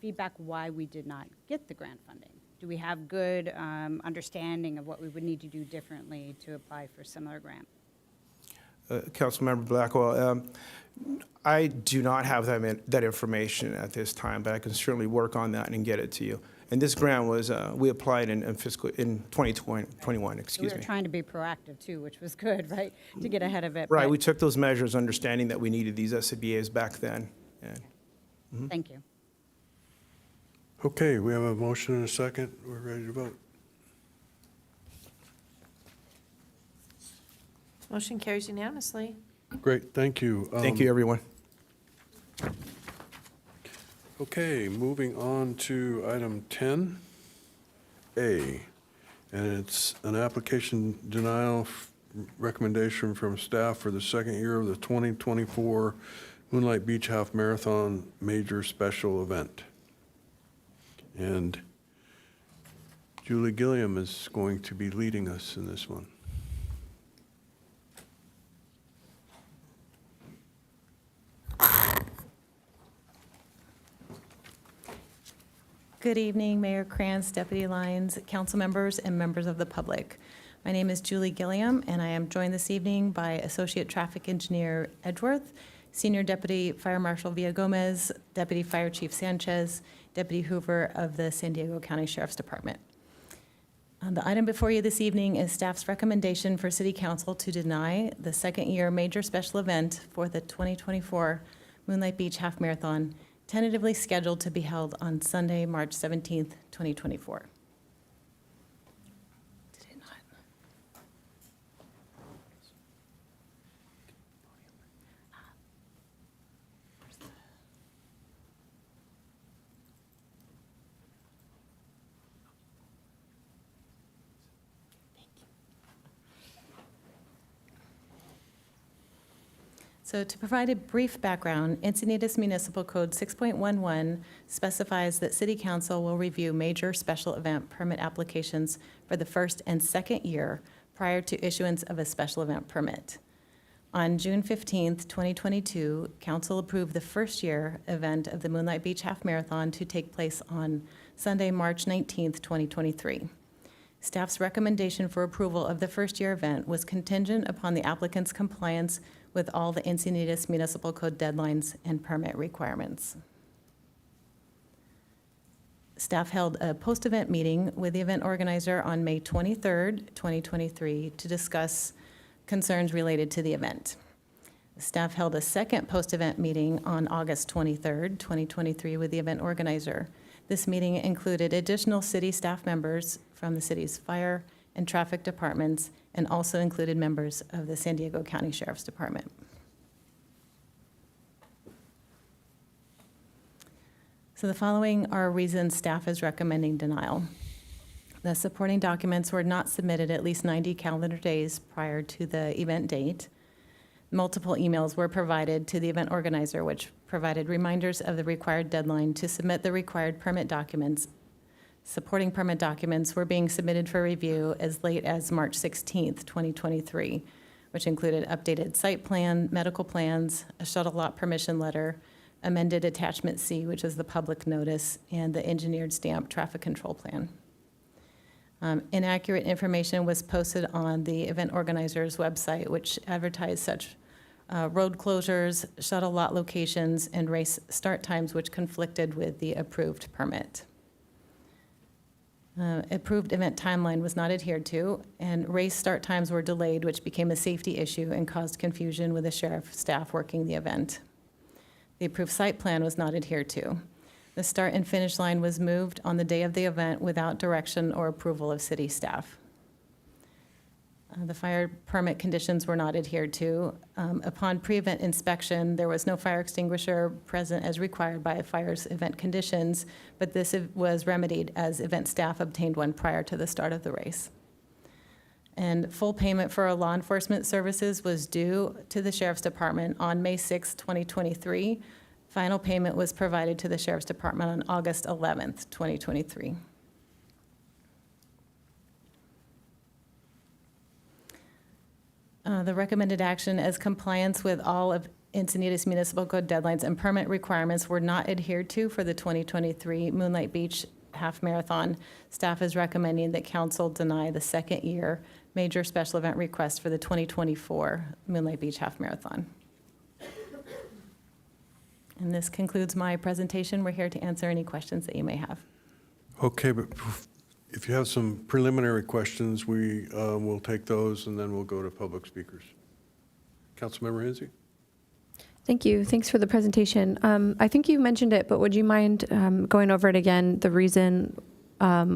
feedback why we did not get the grant funding? Do we have good understanding of what we would need to do differently to apply for a similar grant? Councilmember Blackwell, I do not have that information at this time, but I can certainly work on that and get it to you. And this grant was, we applied in 2021, excuse We me. were trying to be proactive too, which was good, right, to get ahead of it. Right, but- we took those measures, understanding that we needed these SCBA's back then. And Thank you. Okay, we have a motion and a second. We're ready to vote. Motion carries unanimously. Great, thank you. thank you, everyone. Okay, moving on to item 10A, and it's an application denial recommendation from staff for the second year of the 2024 Moonlight Beach Half Marathon Major Special Event. And Julie Gilliam is going to be leading us in this one. Good evening, Mayor Krantz, Deputy Lyons, council members, and members of the public. My name is Julie Gilliam, and I am joined this evening by Associate Traffic Engineer Edgeworth, Senior Deputy Fire Marshal Villagomez, Deputy Fire Chief Sanchez, Deputy Hoover of the San Diego County Sheriff's Department. The item before you this evening is staff's recommendation for City Council to deny the second-year major special event for the 2024 Moonlight Beach Half Marathon, tentatively scheduled to be held on Sunday, March 17th, 2024. Did it not? So to provide a brief background, Encinitas Municipal Code 6.11 specifies that City Council will review major special event permit applications for the first and second year prior to issuance of a special event permit. On June 15th, 2022, Council approved the first year event of the Moonlight Beach Half Marathon to take place on Sunday, March 19th, 2023. Staff's recommendation for approval of the first year event was contingent upon the applicant's compliance with all the Encinitas Municipal Code deadlines and permit requirements. Staff held a post-event meeting with the event organizer on May 23rd, 2023, to discuss concerns related to the event. Staff held a second post-event meeting on August 23rd, 2023, with the event organizer. This meeting included additional city staff members from the city's fire and traffic departments, and also included members of the San Diego County Sheriff's Department. So the following are reasons staff is recommending denial. The supporting documents were not submitted at least 90 calendar days prior to the event date. Multiple emails were provided to the event organizer, which provided reminders of the required deadline to submit the required permit documents. Supporting permit documents were being submitted for review as late as March 16th, 2023, which included updated site plan, medical plans, a shuttle lot permission letter, amended Attachment C, which is the public notice, and the engineered stamp traffic control plan. Inaccurate information was posted on the event organizer's website, which advertised such road closures, shuttle lot locations, and race start times, which conflicted with the approved permit. Approved event timeline was not adhered to, and race start times were delayed, which became a safety issue and caused confusion with the sheriff staff working the event. The approved site plan was not adhered to. The start and finish line was moved on the day of the event without direction or approval of city staff. The fire permit conditions were not adhered to. Upon pre-event inspection, there was no fire extinguisher present as required by fire's event conditions, but this was remedied as event staff obtained one prior to the start of the race. And full payment for our law enforcement services was due to the Sheriff's Department on May 6, 2023. Final payment was provided to the Sheriff's Department on August 11th, 2023. The recommended action as compliance with all of Encinitas Municipal Code deadlines and permit requirements were not adhered to for the 2023 Moonlight Beach Half Marathon. Staff is recommending that council deny the second year major special event request for the 2024 Moonlight Beach Half Marathon. And this concludes my presentation. We're here to answer any questions that you may have. Okay, but if you have some preliminary questions, we will take those, and then we'll go to public speakers. Councilmember Hensy? Thank you. Thanks for the presentation. I think you mentioned it, but would you mind going over it again, the reason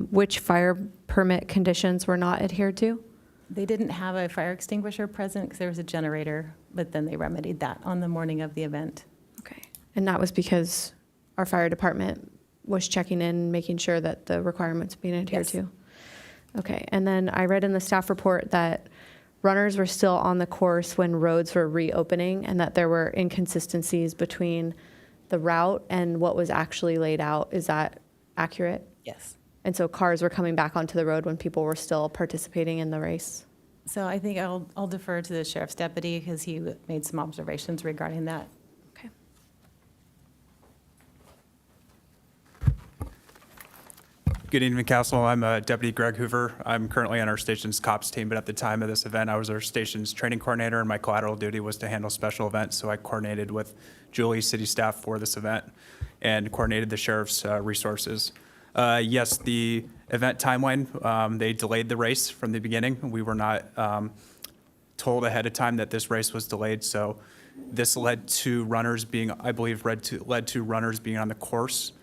which fire permit conditions were not adhered to? They didn't have a fire extinguisher present because there was a generator, but then they remedied that on the morning of the event. Okay. And that was because our fire department was checking in, making sure that the requirements being adhered Yes. to? Okay. And then I read in the staff report that runners were still on the course when roads were reopening and that there were inconsistencies between the route and what was actually laid out. Is that accurate? Yes. And so cars were coming back onto the road when people were still participating in the race? So I think I'll defer to the sheriff's deputy because he made some observations regarding that. Okay. Good evening, Council. I'm Deputy Greg Hoover. I'm currently on our station's COPS team, but at the time of this event, I was our station's training coordinator, and my collateral duty was to handle special events. So I coordinated with Julie, city staff for this event, and coordinated the sheriff's resources. Yes, the event timeline, they delayed the race from the beginning. We were not told ahead of time that this race was delayed, so this led to runners being, I believe, led to runners being on the course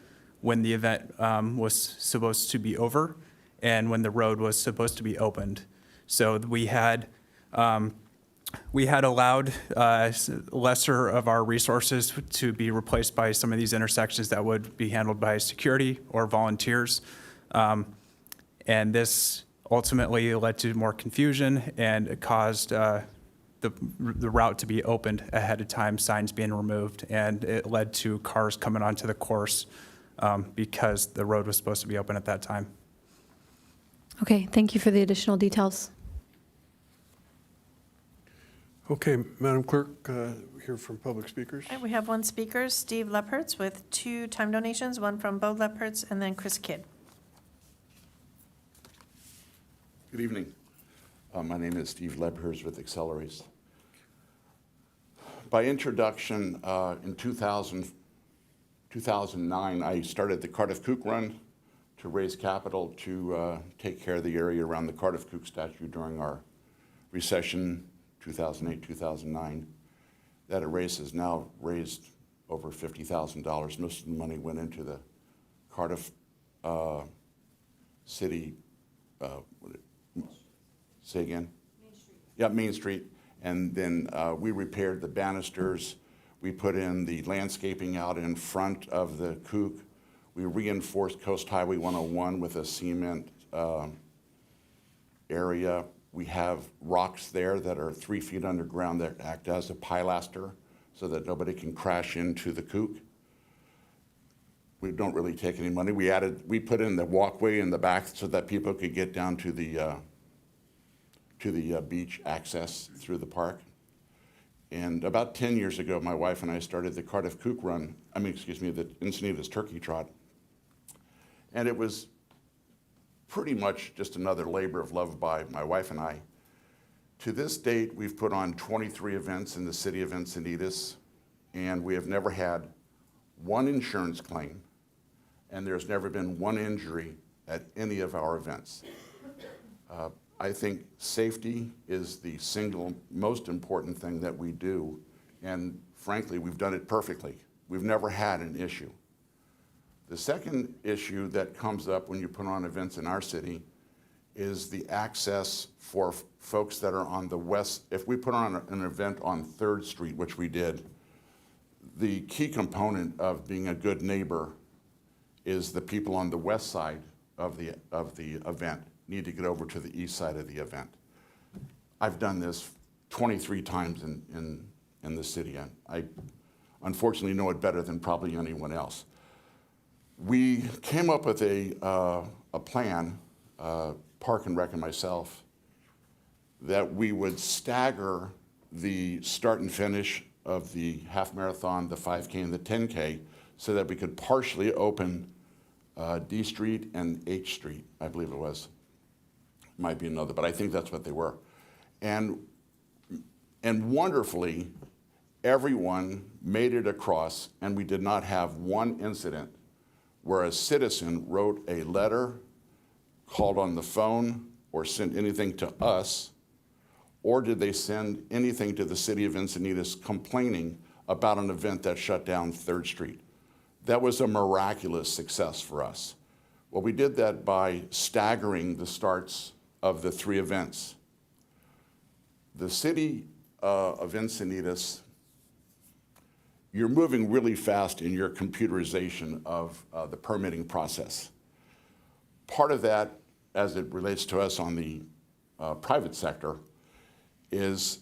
when the event was supposed to be over and when the road was supposed to be opened. So we had allowed lesser of our resources to be replaced by some of these intersections that would be handled by security or volunteers. And this ultimately led to more confusion, and it caused the route to be opened ahead of time, signs being removed, and it led to cars coming onto the course because the road was supposed to be open at that time. Okay, thank you for the additional details. Okay, Madam Clerk, hear from public speakers. Okay, we have one speaker, Steve Leppertz, with 2 time donations, one from Bo Leppertz and then Chris Kidd. Good evening. My name is Steve Leppertz with Accelerates. By introduction, in 2009, I started the Cardiff Kook Run to raise capital to take care of the area around the Cardiff Kook statue during our recession, 2008, 2009. That race has now raised over $50,000. Most of the money went into the Cardiff City, say again? Main Street. Yeah, Main Street. And then we repaired the banisters. We put in the landscaping out in front of the Kook. We reinforced Coast Highway 101 with a cement area. We have rocks there that are 3 feet underground that act as a pilaster so that nobody can crash into the Kook. We don't really take any money. We put in the walkway in the back so that people could get down to the beach access through the park. And about 10 years ago, my wife and I started the Cardiff Kook Run, the Encinitas Turkey Trot. And it was pretty much just another labor of love by my wife and I. To this date, we've put on 23 events in the city of Encinitas, and we have never had one insurance claim, and there's never been one injury at any of our events. I think safety is the single most important thing that we do, and frankly, we've done it perfectly. We've never had an issue. The second issue that comes up when you put on events in our city is the access for folks that are on the west. If we put on an event on 3rd Street, which we did, the key component of being a good neighbor is the people on the west side of the event need to get over to the east side of the event. I've done this 23 times in the city, and I unfortunately know it better than probably anyone else. We came up with a plan, Park and Rec and myself, that we would stagger the start and finish of the half marathon, the 5K, and the 10K so that we could partially open D Street and H Street, I believe it was. Might be another, but I think that's what they were. And wonderfully, everyone made it across, and we did not have one incident where a citizen wrote a letter, called on the phone, or sent anything to us, or did they send anything to the city of Encinitas complaining about an event that shut down 3rd Street. That was a miraculous success for us. Well, we did that by staggering the starts of the 3 events. The city of Encinitas, you're moving really fast in your computerization of the permitting process. Part of that, as it relates to us on the private sector, is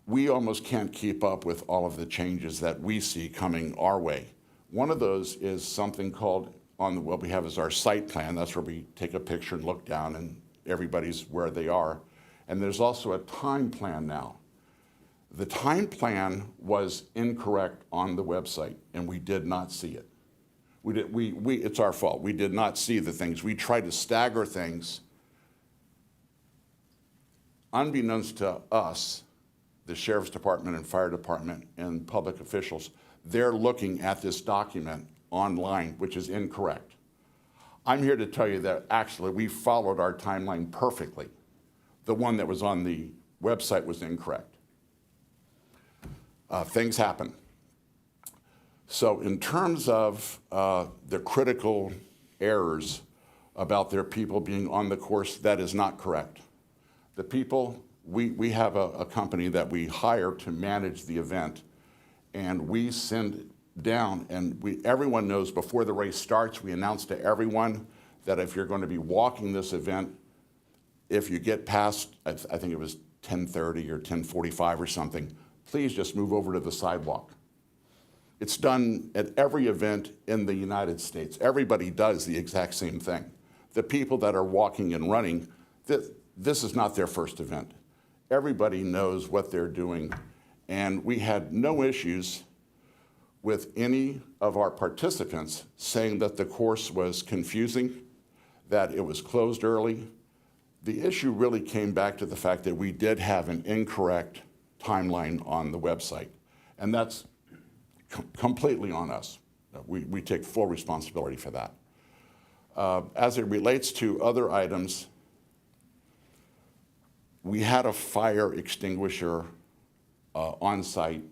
we almost can't keep up with all of the changes that we see coming our way. One of those is something called, what we have is our site plan. That's where we take a picture and look down and everybody's where they are. And there's also a time plan now. The time plan was incorrect on the website, and we did not see it. It's our fault. We did not see the things. We tried to stagger things. Unbeknownst to us, the Sheriff's Department and Fire Department and public officials, they're looking at this document online, which is incorrect. I'm here to tell you that actually we followed our timeline perfectly. The one that was on the website was incorrect. Things happen. So in terms of the critical errors about their people being on the course, that is not correct. The people, we have a company that we hire to manage the event, and we send down, and everyone knows before the race starts, we announce to everyone that if you're going to be walking this event, if you get past, I think it was 10:30 or 10:45 or something, please just move over to the sidewalk. It's done at every event in the United States. Everybody does the exact same thing. The people that are walking and running, this is not their first event. Everybody knows what they're doing, and we had no issues with any of our participants saying that the course was confusing, that it was closed early. The issue really came back to the fact that we did have an incorrect timeline on the website, and that's completely on us. We take full responsibility for that. As it relates to other items, we had a fire extinguisher on site.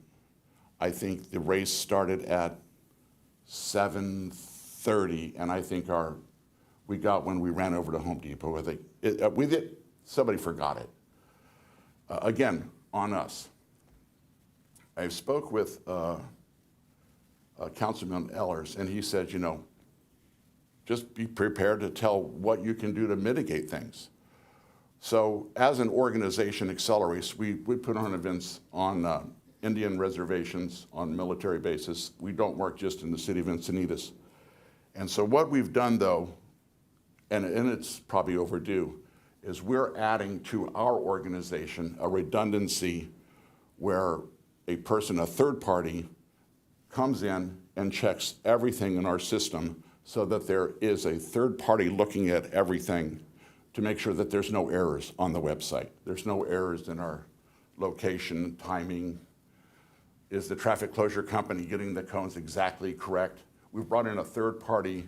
I think the race started at 7:30, and I think we got when we ran over to Home Depot. Somebody forgot it. Again, on us. I spoke with Councilman Ellers, and he said, just be prepared to tell what you can do to mitigate things. So as an organization, Accelerates, we put on events on Indian reservations, on military bases. We don't work just in the city of Encinitas. And so what we've done, though, and it's probably overdue, is we're adding to our organization a redundancy where a third party, comes in and checks everything in our system so that there is a third party looking at everything to make sure that there's no errors on the website. There's no errors in our location, timing. Is the traffic closure company getting the cones exactly correct? We've brought in a third party,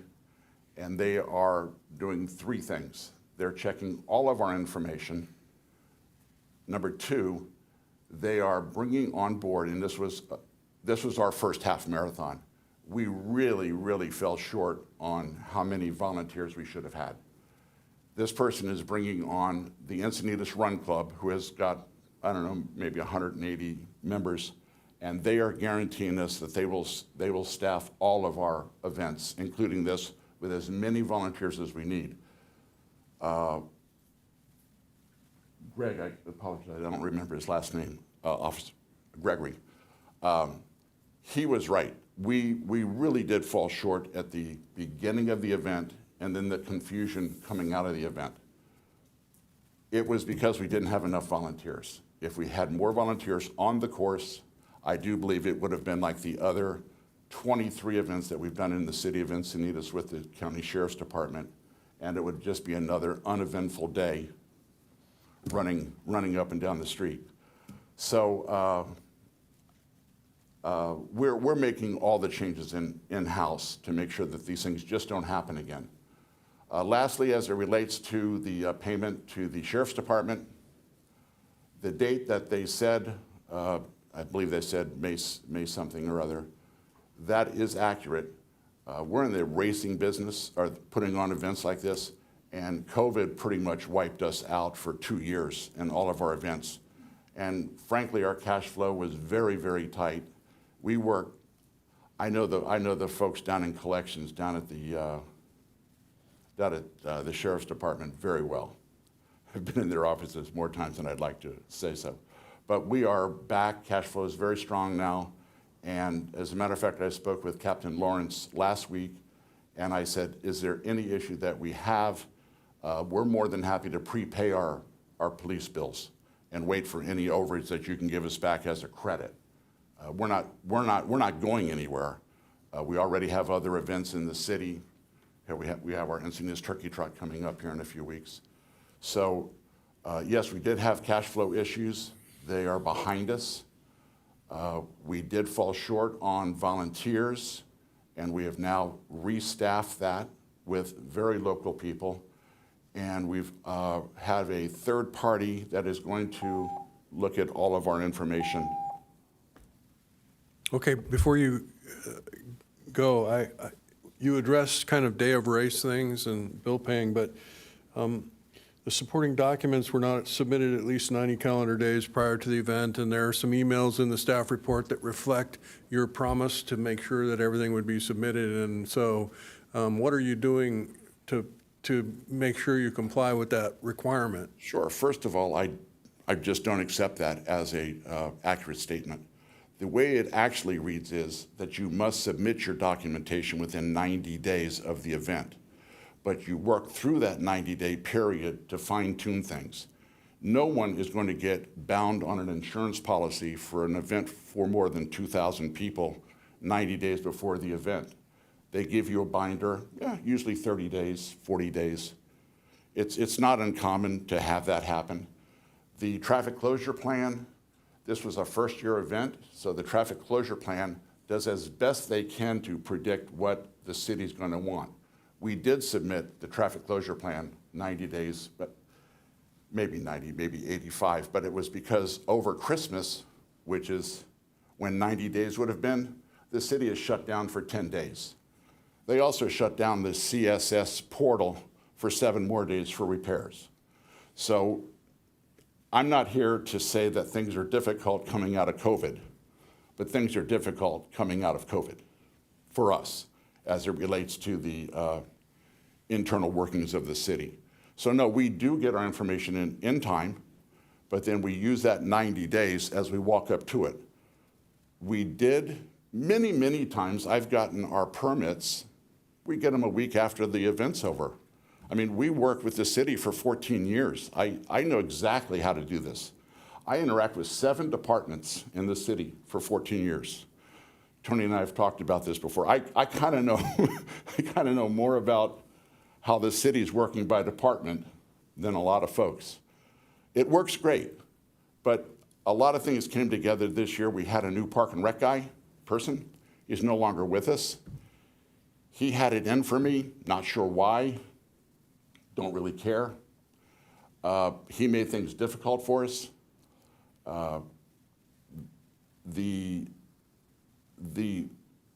and they are doing 3 things. They're checking all of our information. Number 2, they are bringing on board, and this was our first half marathon. We really, really fell short on how many volunteers we should have had. This person is bringing on the Encinitas Run Club, who has got, I don't know, maybe 180 members, and they are guaranteeing us that they will staff all of our events, including this, with as many volunteers as we need. Greg, I apologize, I don't remember his last name, Officer Gregory. He was right. We really did fall short at the beginning of the event and then the confusion coming out of the event. It was because we didn't have enough volunteers. If we had more volunteers on the course, I do believe it would have been like the other 23 events that we've done in the city of Encinitas with the County Sheriff's Department, and it would just be another uneventful day running up and down the street. So we're making all the changes in-house to make sure that these things just don't happen again. Lastly, as it relates to the payment to the Sheriff's Department, the date that they said, I believe they said May something or other, that is accurate. We're in the racing business, or putting on events like this, and COVID pretty much wiped us out for 2 years in all of our events. And frankly, our cash flow was very, very tight. We work, I know the folks down in collections, down at the Sheriff's Department very well. I've been in their offices more times than I'd like to say so. But we are back, cash flow is very strong now. And as a matter of fact, I spoke with Captain Lawrence last week, and I said, is there any issue that we have? We're more than happy to prepay our police bills and wait for any overage that you can give us back as a credit. We're not going anywhere. We already have other events in the city. Here we have our Encinitas Turkey Trot coming up here in a few weeks. So yes, we did have cash flow issues. They are behind us. We did fall short on volunteers, and we have now restaffed that with very local people. And we've have a third party that is going to look at all of our information. Okay, before you go, you addressed kind of day of race things and bill paying, but the supporting documents were not submitted at least 90 calendar days prior to the event, and there are some emails in the staff report that reflect your promise to make sure that everything would be submitted. And so what are you doing to make sure you comply with that requirement? Sure. First of all, I just don't accept that as a accurate statement. The way it actually reads is that you must submit your documentation within 90 days of the event, but you work through that 90-day period to fine-tune things. No one is going to get bound on an insurance policy for an event for more than 2,000 people 90 days before the event. They give you a binder, usually 30 days, 40 days. It's not uncommon to have that happen. The traffic closure plan, this was a first-year event, so the traffic closure plan does as best they can to predict what the city's going to want. We did submit the traffic closure plan 90 days, but maybe 90, maybe 85, but it was because over Christmas, which is when 90 days would have been, the city is shut down for 10 days. They also shut down the CSS portal for 7 more days for repairs. So I'm not here to say that things are difficult coming out of COVID, but things are difficult coming out of COVID for us as it relates to the internal workings of the city. So no, we do get our information in time, but then we use that 90 days as we walk up to it. We did, many times I've gotten our permits, we get them a week after the event's over. I mean, we worked with the city for 14 years. I know exactly how to do this. I interact with 7 departments in the city for 14 years. Tony and I have talked about this before. I kind of know, I kind of know more about how the city's working by department than a lot of folks. It works great, but a lot of things came together this year. We had a new park and rec person. He's no longer with us. He had it in for me, not sure why, don't really care. He made things difficult for us. The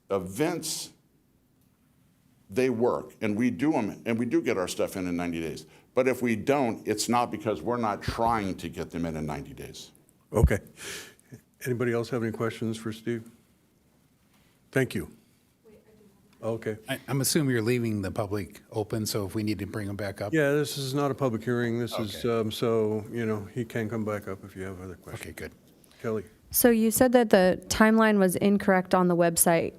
events, they work, and we do them, and we do get our stuff in 90 days. But if we don't, it's not because we're not trying to get them in 90 days. Okay. Anybody else have any questions for Steve? Thank you. Okay. I'm assuming you're leaving the public open, so if we need to bring them back up? Yeah, this is not a public hearing. This is, Okay. so, you know, he can come back up if you have other questions. Okay, good. Kelly? So you said that the timeline was incorrect on the website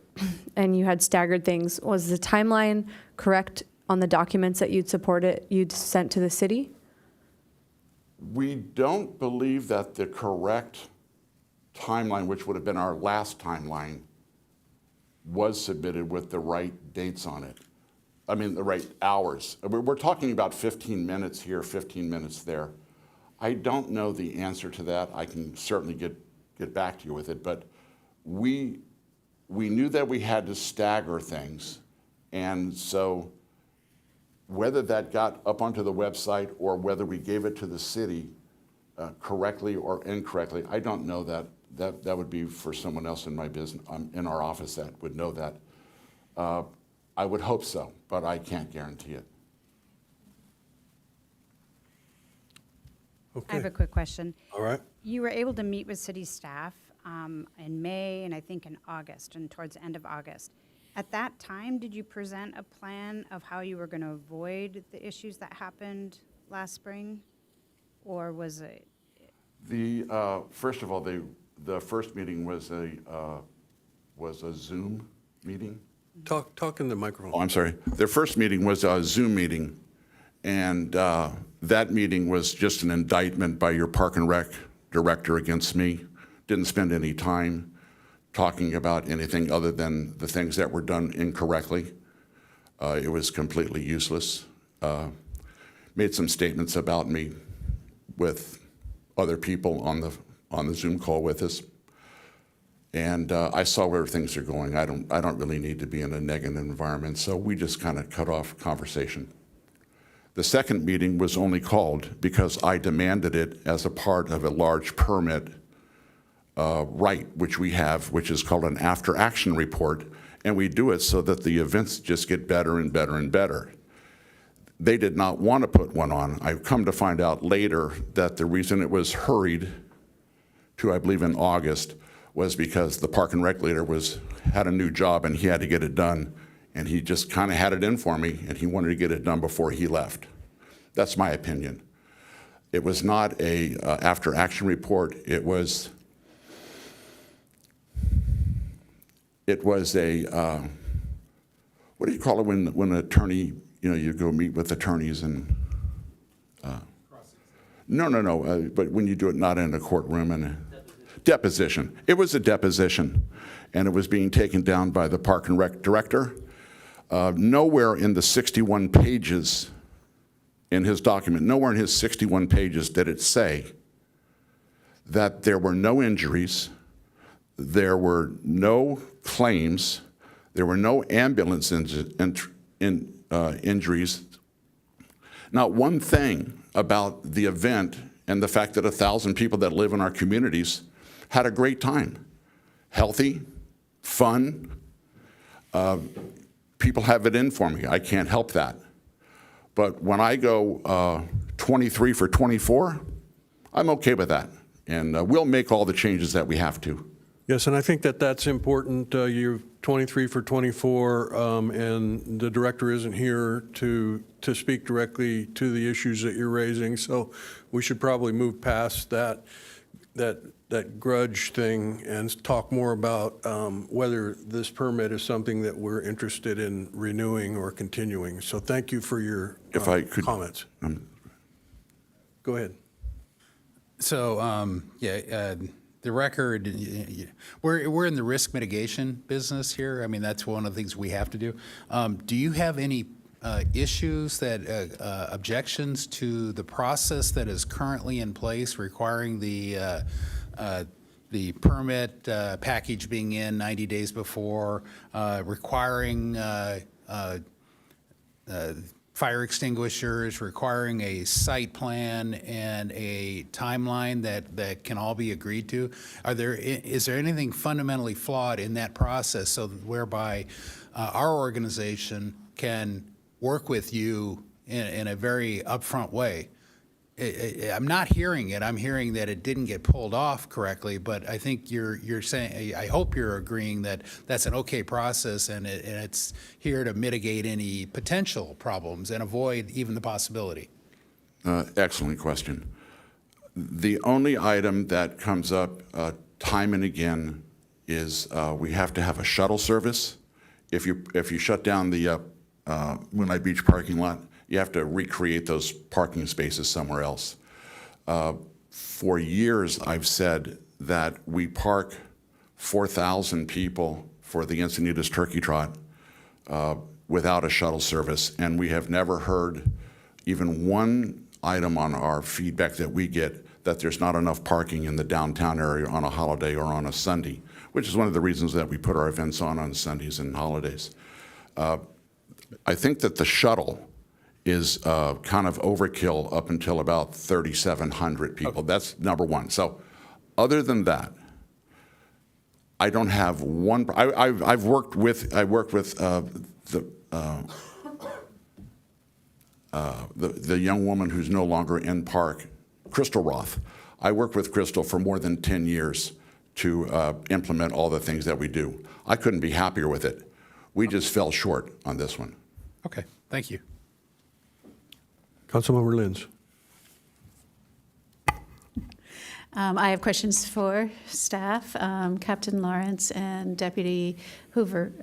and you had staggered things. Was the timeline correct on the documents that you'd sent to the city? We don't believe that the correct timeline, which would have been our last timeline, was submitted with the right dates on it. I mean, the right hours. We're talking about 15 minutes here, 15 minutes there. I don't know the answer to that. I can certainly get back to you with it, but we knew that we had to stagger things, and so whether that got up onto the website or whether we gave it to the city correctly or incorrectly, I don't know that. That would be for someone else in my business, in our office that would know that. I would hope so, but I can't guarantee it. I have a quick question. All right. You were able to meet with city staff in May and I think in August and towards the end of August. At that time, did you present a plan of how you were going to avoid the issues that happened last spring? Or was it? First of all, the first meeting was a Zoom meeting. Talk in the microphone. Oh, I'm sorry. Their first meeting was a Zoom meeting, and that meeting was just an indictment by your Park and Rec director against me. Didn't spend any time talking about anything other than the things that were done incorrectly. It was completely useless. Made some statements about me with other people on the Zoom call with us. And I saw where things are going. I don't really need to be in a negative environment, so we just kind of cut off conversation. The second meeting was only called because I demanded it as a part of a large permit right, which we have, which is called an after-action report, and we do it so that the events just get better and better and better. They did not want to put one on. I've come to find out later that the reason it was hurried to, I believe, in August, was because the Park and Rec leader had a new job and he had to get it done, and he just kind of had it in for me, and he wanted to get it done before he left. That's my opinion. It was not a after-action report. It was a, what do you call it when an attorney, you go meet with attorneys and, no, but when you do it not in a courtroom and deposition. It was a deposition, and it was being taken down by the Park and Rec director. Nowhere in the 61 pages in his document, nowhere in his 61 pages did it say that there were no injuries, there were no claims, there were no ambulance injuries. Not one thing about the event and the fact that 1,000 people that live in our communities had a great time. Healthy, fun. People have it in for me. I can't help that. But when I go 23 for 24, I'm okay with that. And we'll make all the changes that we have to. Yes, and I think that that's important. You're 23 for 24, and the director isn't here to speak directly to the issues that you're raising. So we should probably move past that grudge thing and talk more about whether this permit is something that we're interested in renewing or continuing. So thank you for your comments. Go ahead. So, the record, we're in the risk mitigation business here. I mean, that's one of the things we have to do. Do you have any issues objections to the process that is currently in place requiring the permit package being in 90 days before, requiring fire extinguishers, requiring a site plan and a timeline that can all be agreed to? Is there anything fundamentally flawed in that process so whereby our organization can work with you in a very upfront way? I'm not hearing it. I'm hearing that it didn't get pulled off correctly, but I think you're saying, I hope you're agreeing that that's an okay process and it's here to mitigate any potential problems and avoid even the possibility. Excellent question. The only item that comes up time and again is we have to have a shuttle service. If you shut down the Moonlight Beach parking lot, you have to recreate those parking spaces somewhere else. For years, I've said that we park 4,000 people for the Encinitas Turkey Trot without a shuttle service, and we have never heard even one item on our feedback that we get that there's not enough parking in the downtown area on a holiday or on a Sunday, which is one of the reasons that we put our events on Sundays and holidays. I think that the shuttle is kind of overkill up until about 3,700 people. Okay. That's number one. So other than that, I don't have one. I work with the young woman who's no longer in park, Crystal Roth. I worked with Crystal for more than 10 years to implement all the things that we do. I couldn't be happier with it. We just fell short on this one. Okay, thank you. Councilmember Lins. I have questions for staff, Captain Lawrence and Deputy Hoover.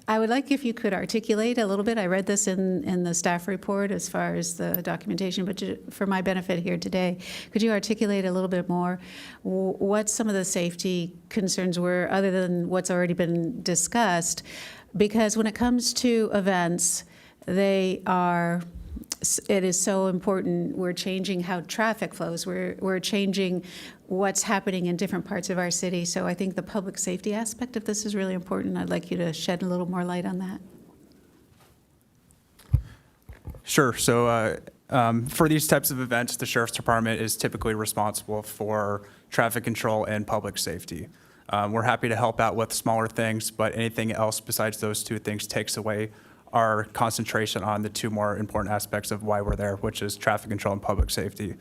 I would like if you could articulate a little bit. I read this in the staff report as far as the documentation, but for my benefit here today, could you articulate a little bit more what some of the safety concerns were other than what's already been discussed? Because when it comes to events, it is so important. We're changing how traffic flows. We're changing what's happening in different parts of our city. So I think the public safety aspect of this is really important. I'd like you to shed a little more light on that. Sure. So for these types of events, the Sheriff's Department is typically responsible for traffic control and public safety. We're happy to help out with smaller things, but anything else besides those two things takes away our concentration on the two more important aspects of why we're there, which is traffic control and public safety.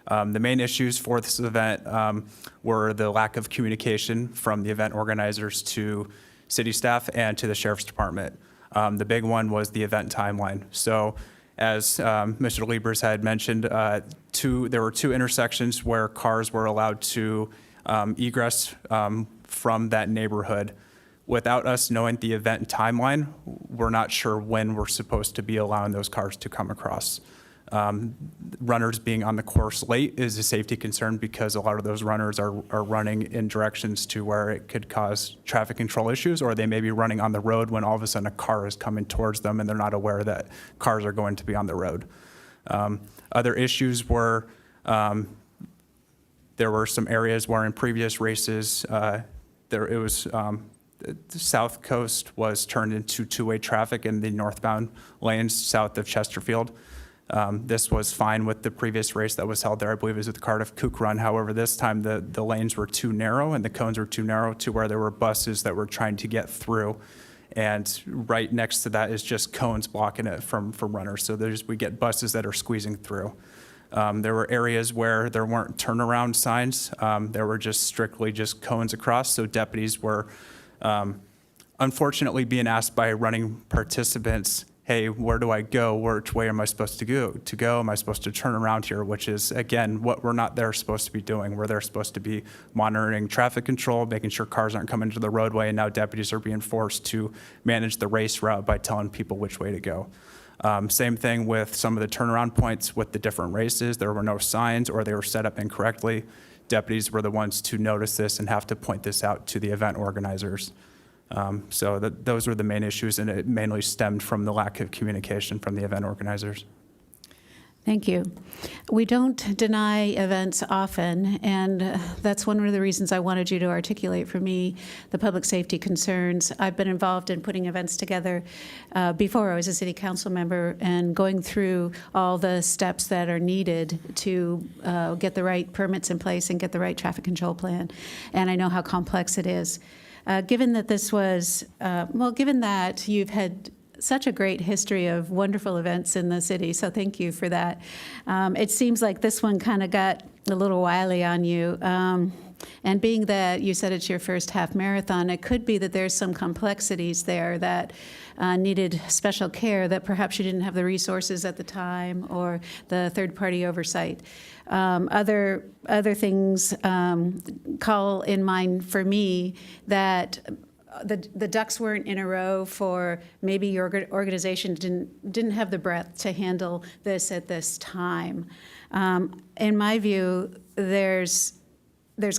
The main issues for this event were the lack of communication from the event organizers to city staff and to the Sheriff's Department. The big one was the event timeline. So as Mr. Liebers had mentioned, there were two intersections where cars were allowed to egress from that neighborhood. Without us knowing the event timeline, we're not sure when we're supposed to be allowing those cars to come across. Runners being on the course late is a safety concern because a lot of those runners are running in directions to where it could cause traffic control issues, or they may be running on the road when all of a sudden a car is coming towards them and they're not aware that cars are going to be on the road. Other issues were there were some areas where in previous races the south coast was turned into two-way traffic in the northbound lanes south of Chesterfield. This was fine with the previous race that was held there. I believe it was at the Cardiff Kook Run. However, this time the lanes were too narrow and the cones were too narrow to where there were buses that were trying to get through. And right next to that is just cones blocking it from runners. So we get buses that are squeezing through. There were areas where there weren't turnaround signs. There were just strictly just cones across. So deputies were unfortunately being asked by running participants, hey, where do I go? Which way am I supposed to go? Am I supposed to turn around here? Which is, again, what we're not there supposed to be doing. We're there supposed to be monitoring traffic control, making sure cars aren't coming to the roadway, and now deputies are being forced to manage the race route by telling people which way to go. Same thing with some of the turnaround points with the different races. There were no signs or they were set up incorrectly. Deputies were the ones to notice this and have to point this out to the event organizers. So those were the main issues, and it mainly stemmed from the lack of communication from the event organizers. Thank you. We don't deny events often, and that's one of the reasons I wanted you to articulate for me the public safety concerns. I've been involved in putting events together before I was a city council member and going through all the steps that are needed to get the right permits in place and get the right traffic control plan. And I know how complex it is. Given that this was, given that you've had such a great history of wonderful events in the city, so thank you for that. It seems like this one kind of got a little wily on you. And being that you said it's your first half marathon, it could be that there's some complexities there that needed special care that perhaps you didn't have the resources at the time or the third-party oversight. Other things call in mind for me that the ducks weren't in a row for maybe your organization didn't have the breadth to handle this at this time. In my view, there's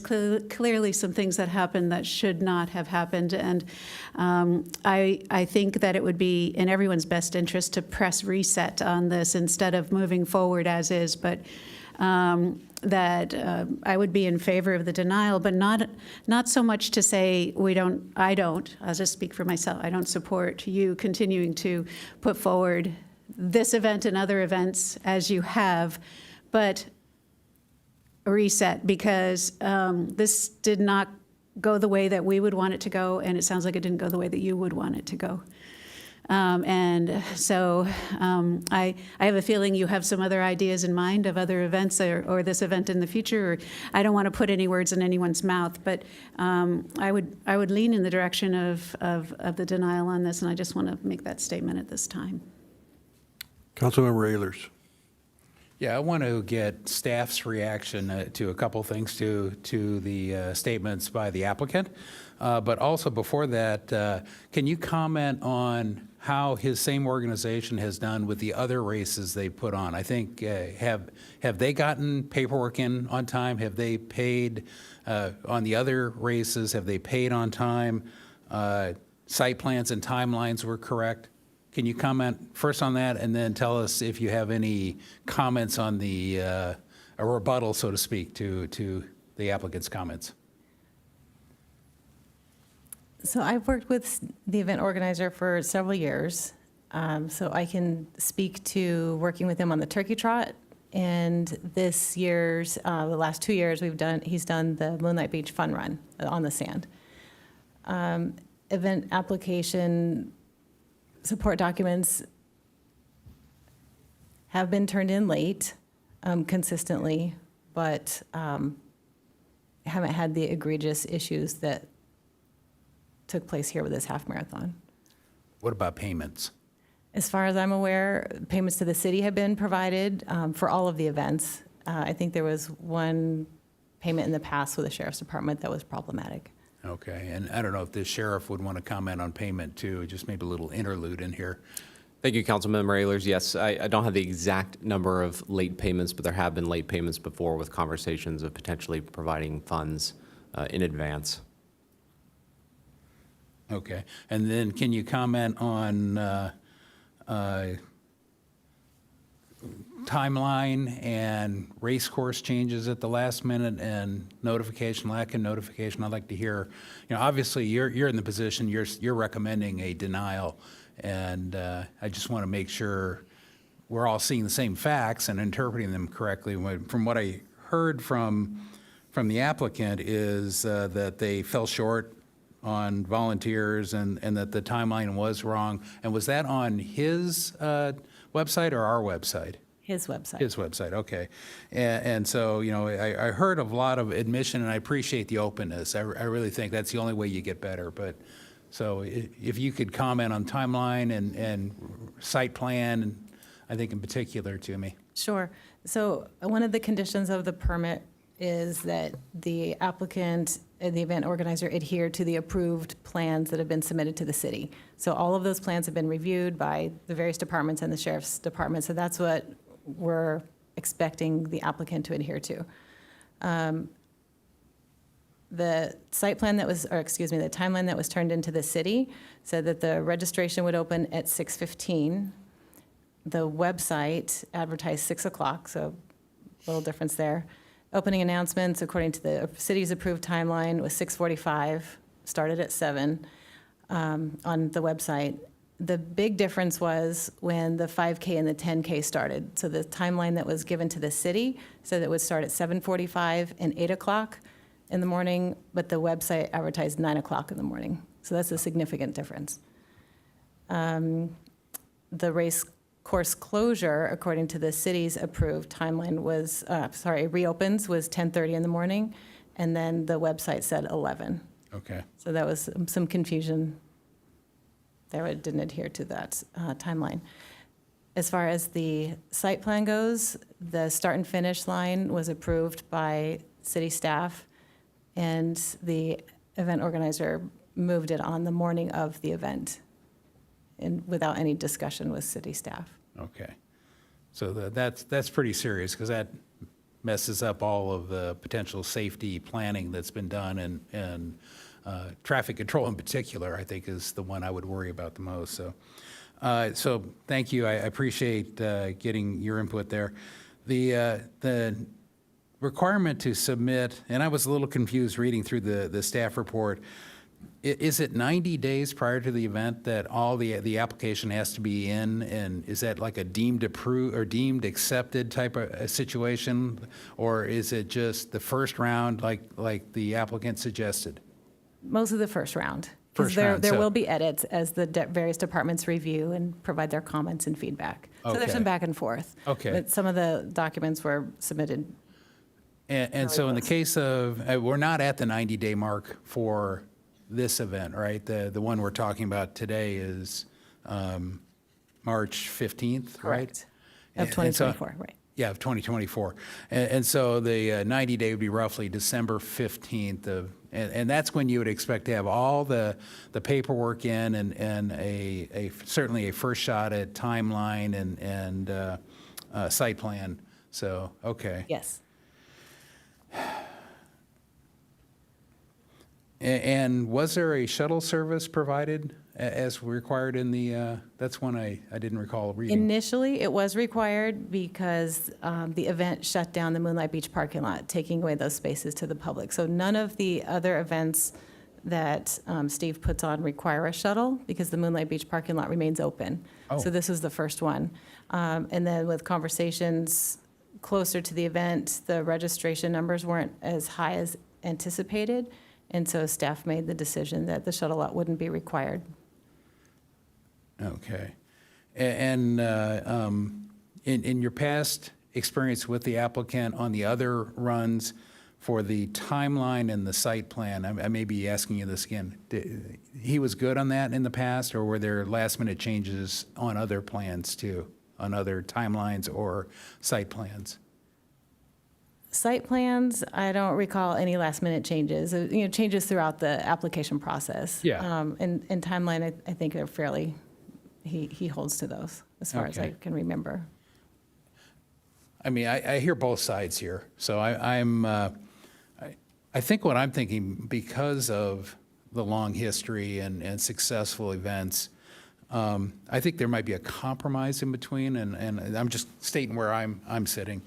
clearly some things that happened that should not have happened, and I think that it would be in everyone's best interest to press reset on this instead of moving forward as is, but that I would be in favor of the denial, but not so much to say I'll just speak for myself, I don't support you continuing to put forward this event and other events as you have, but reset, because this did not go the way that we would want it to go, and it sounds like it didn't go the way that you would want it to go. And so I have a feeling you have some other ideas in mind of other events or this event in the future. Or I don't want to put any words in anyone's mouth, but I would lean in the direction of the denial on this, and I just want to make that statement at this time. Councilmember Ehlers. Yeah, I want to get staff's reaction to a couple things to the statements by the applicant. But also before that, can you comment on how his same organization has done with the other races they put on? I think, have they gotten paperwork in on time? Have they paid on the other races? Have they paid on time? Site plans and timelines were correct? Can you comment first on that, and then tell us if you have any comments on the a rebuttal, so to speak, to the applicant's comments? So I've worked with the event organizer for several years, so I can speak to working with him on the turkey trot. And this year's, the last 2 years, he's done the Moonlight Beach Fun Run on the sand. Event application support documents have been turned in late consistently, but haven't had the egregious issues that took place here with this half marathon. What about payments? As far as I'm aware, payments to the city have been provided for all of the events. I think there was one payment in the past with the Sheriff's Department that was problematic. Okay, and I don't know if the sheriff would want to comment on payment too, just maybe a little interlude in here. Thank you, Councilmember Ehlers. Yes, I don't have the exact number of late payments, but there have been late payments before with conversations of potentially providing funds in advance. Okay, and then can timeline and race course changes at the last minute and notification, lack of notification. I'd like to hear, obviously you're in the position, you're recommending a denial. And I just want to make sure we're all seeing the same facts and interpreting them correctly. From what I heard from the applicant is that they fell short on volunteers and that the timeline was wrong. And was that on his website or our website? His website. His website, okay. And so, I heard of a lot of admission, and I appreciate the openness. I really think that's the only way you get better. But so if you could comment on timeline and site plan, I think in particular to me. Sure. So one of the conditions of the permit is that the applicant and the event organizer adhere to the approved plans that have been submitted to the city. So all of those plans have been reviewed by the various departments and the sheriff's department. So that's what we're expecting the applicant to adhere to. The site plan that was, or excuse me, the timeline that was turned into the city said that the registration would open at 6:15. The website advertised 6 o'clock, so a little difference there. Opening announcements, according to the city's approved timeline, was 6:45, started at 7 on the website. The big difference was when the 5K and the 10K started. So the timeline that was given to the city said it would start at 7:45 and 8 o'clock in the morning, but the website advertised 9 o'clock in the morning. So that's a significant difference. The race course closure, according to the city's approved timeline, was, reopens was 10:30 in the morning, and then the website said 11. Okay. So that was some confusion there. It didn't adhere to that timeline. As far as the site plan goes, the start and finish line was approved by city staff, and the event organizer moved it on the morning of the event, and without any discussion with city staff. Okay. So that's pretty serious, because that messes up all of the potential safety planning that's been done, and traffic control in particular, I think, is the one I would worry about the most. So thank you. I appreciate getting your input there. The requirement to submit, and I was a little confused reading through the staff report. Is it 90 days prior to the event that all the application has to be in? And is that like a deemed approved or deemed accepted type of a situation? Or is it just the first round like the applicant suggested? Most of the first round. Because there will be edits as the various departments review and provide their comments and feedback. So there's some back and forth. Okay. But some of the documents were submitted. And so in the case of, we're not at the 90-day mark for this event, right? The one we're talking about today is March 15th, right? Correct. Of 2024, right. Yeah, of 2024. And so the 90-day would be roughly December 15th and that's when you would expect to have all the paperwork in and certainly a first shot at timeline and site plan. So, okay. Yes. And was there a shuttle service provided as required in the, that's one I didn't recall reading. Initially, it was required because the event shut down the Moonlight Beach parking lot, taking away those spaces to the public. So none of the other events that Steve puts on require a shuttle because the Moonlight Beach parking lot remains open. Oh. So this was the first one. And then with conversations closer to the event, the registration numbers weren't as high as anticipated. And so staff made the decision that the shuttle lot wouldn't be required. Okay. And in your past experience with the applicant on the other runs for the timeline and the site plan, I may be asking you this again. He was good on that in the past, or were there last-minute changes on other plans too, on other timelines or site plans? Site plans, I don't recall any last-minute changes. Changes throughout the application process. Yeah. And timeline, I think are fairly, he holds to those as far as I Okay. can remember. I mean, I hear both sides here. So I think what I'm thinking, because of the long history and successful events, I think there might be a compromise in between, and I'm just stating where I'm sitting.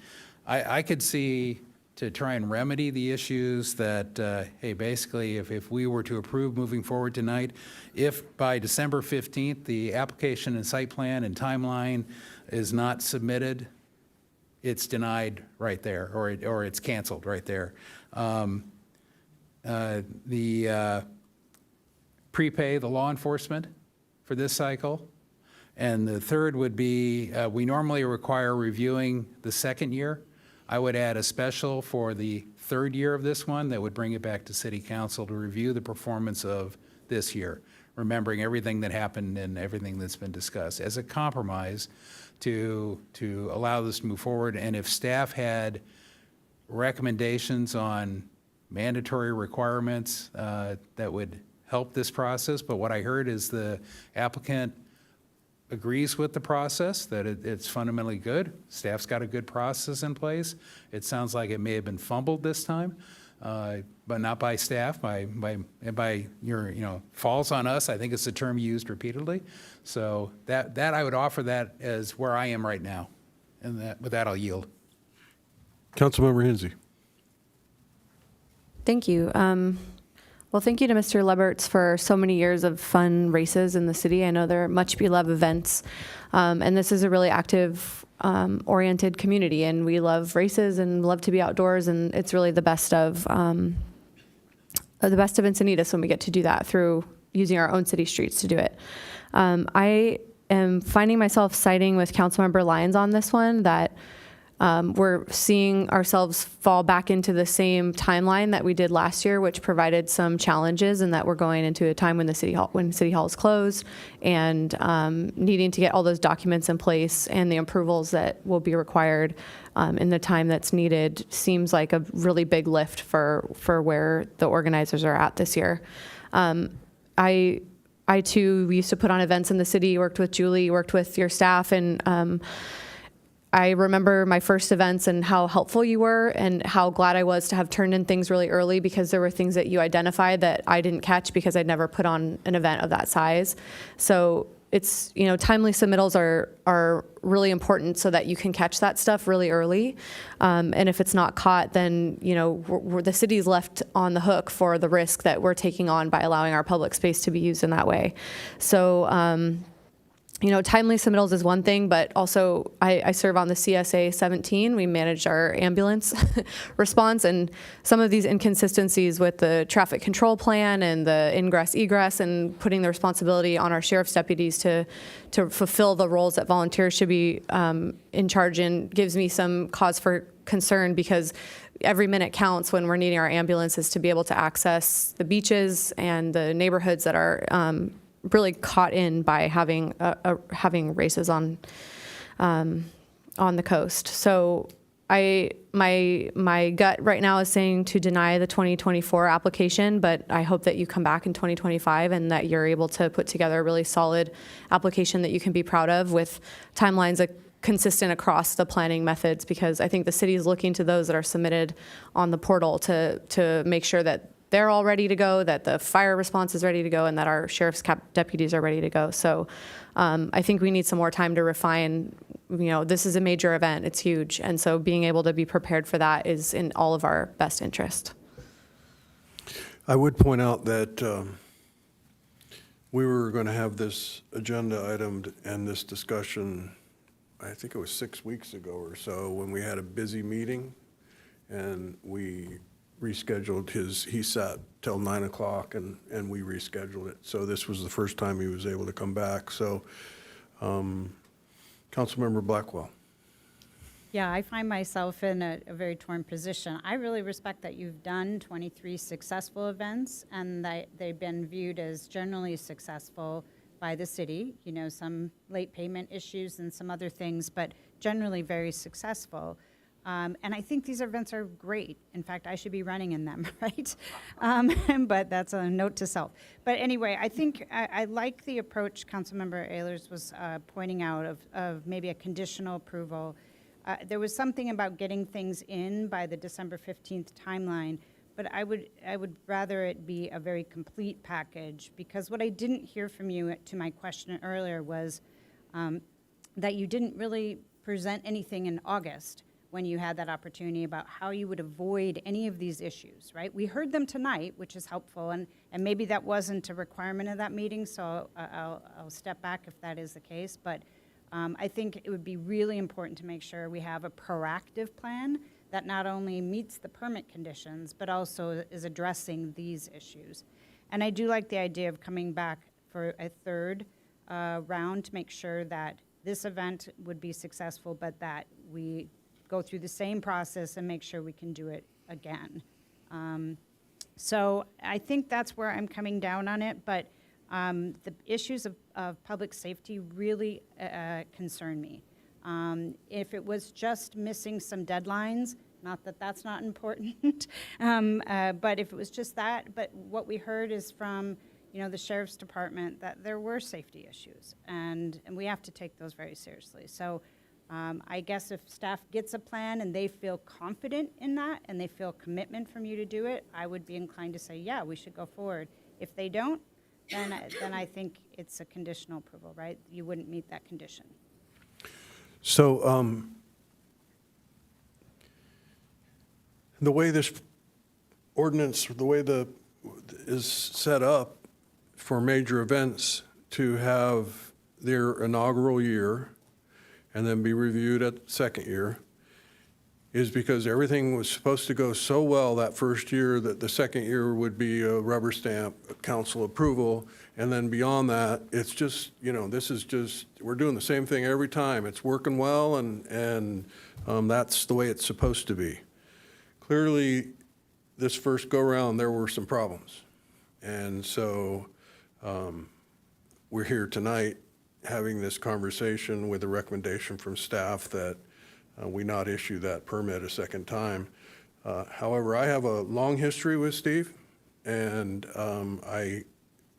I could see to try and remedy the issues that, hey, basically, if we were to approve moving forward tonight, if by December 15th, the application and site plan and timeline is not submitted, it's denied right there, or it's canceled right there. The prepay the law enforcement for this cycle. And the third would be, we normally require reviewing the second year. I would add a special for the third year of this one that would bring it back to City Council to review the performance of this year, remembering everything that happened and everything that's been discussed as a compromise to allow this to move forward. And if staff had recommendations on mandatory requirements that would help this process, but what I heard is the applicant agrees with the process, that it's fundamentally good. Staff's got a good process in place. It sounds like it may have been fumbled this time, but not by staff, by your, falls on us. I think it's the term used repeatedly. So that I would offer that as where I am right now. And with that, I'll yield. Councilmember Hinsey. Thank you. Well, thank you to Mr. Leberts for so many years of fun races in the city. I know they're much beloved events, and this is a really active, oriented community, and we love races and love to be outdoors, and it's really the best of Encinitas when we get to do that through using our own city streets to do it. I am finding myself siding with Councilmember Lyons on this one, that we're seeing ourselves fall back into the same timeline that we did last year, which provided some challenges, and that we're going into a time when City Hall is closed, and needing to get all those documents in place and the approvals that will be required in the time that's needed seems like a really big lift for where the organizers are at this year. I too used to put on events in the city, worked with Julie, worked with your staff, and I remember my first events and how helpful you were, and how glad I was to have turned in things really early, because there were things that you identified that I didn't catch because I'd never put on an event of that size. So it's, timely submittals are really important so that you can catch that stuff really early. And if it's not caught, then, the city's left on the hook for the risk that we're taking on by allowing our public space to be used in that way. So, timely submittals is one thing, but also I serve on the CSA 17. We manage our ambulance response, and some of these inconsistencies with the traffic control plan and the ingress egress, and putting the responsibility on our sheriff's deputies to fulfill the roles that volunteers should be in charge in, gives me some cause for concern, because every minute counts when we're needing our ambulances to be able to access the beaches and the neighborhoods that are really caught in by having races on the coast. So my gut right now is saying to deny the 2024 application, but I hope that you come back in 2025 and that you're able to put together a really solid application that you can be proud of, with timelines consistent across the planning methods, because I think the city is looking to those that are submitted on the portal to make sure that they're all ready to go, that the fire response is ready to go, and that our sheriff's deputies are ready to go. So I think we need some more time to refine. This is a major event. It's huge. And so being able to be prepared for that is in all of our best interest. I would point out that we were going to have this agenda item and this discussion, I think it was 6 weeks ago or so, when we had a busy meeting, and we rescheduled he sat till 9 o'clock, and we rescheduled it. So this was the first time he was able to come back. So Councilmember Blackwell. Yeah, I find myself in a very torn position. I really respect that you've done 23 successful events, and that they've been viewed as generally successful by the city. Some late payment issues and some other things, but generally very successful. And I think these events are great. In fact, I should be running in them, right? But that's a note to self. But anyway, I think I like the approach Councilmember Ehlers was pointing out of maybe a conditional approval. There was something about getting things in by the December 15th timeline, but I would rather it be a very complete package, because what I didn't hear from you to my question earlier was that you didn't really present anything in August when you had that opportunity about how you would avoid any of these issues, right? We heard them tonight, which is helpful, and maybe that wasn't a requirement of that meeting, so I'll step back if that is the case, but I think it would be really important to make sure we have a proactive plan that not only meets the permit conditions, but also is addressing these issues. And I do like the idea of coming back for a third round to make sure that this event would be successful, but that we go through the same process and make sure we can do it again. So I think that's where I'm coming down on it, but the issues of public safety really concern me. If it was just missing some deadlines, not that that's not important, but if it was just that, but what we heard is from the Sheriff's Department that there were safety issues, and we have to take those very seriously. So I guess if staff gets a plan and they feel confident in that and they feel commitment from you to do it, I would be inclined to say, yeah, we should go forward. If they don't, then I think it's a conditional approval, right? You wouldn't meet that condition. So the way this ordinance, the way is set up for major events to have their inaugural year and then be reviewed at the second year is because everything was supposed to go so well that first year that the second year would be a rubber stamp, council approval, and then beyond that, it's just, this is just, we're doing the same thing every time. It's working well, and that's the way it's supposed to be. Clearly, this first go-round, there were some problems. And so we're here tonight having this conversation with a recommendation from staff that we not issue that permit a second time. However, I have a long history with Steve, and I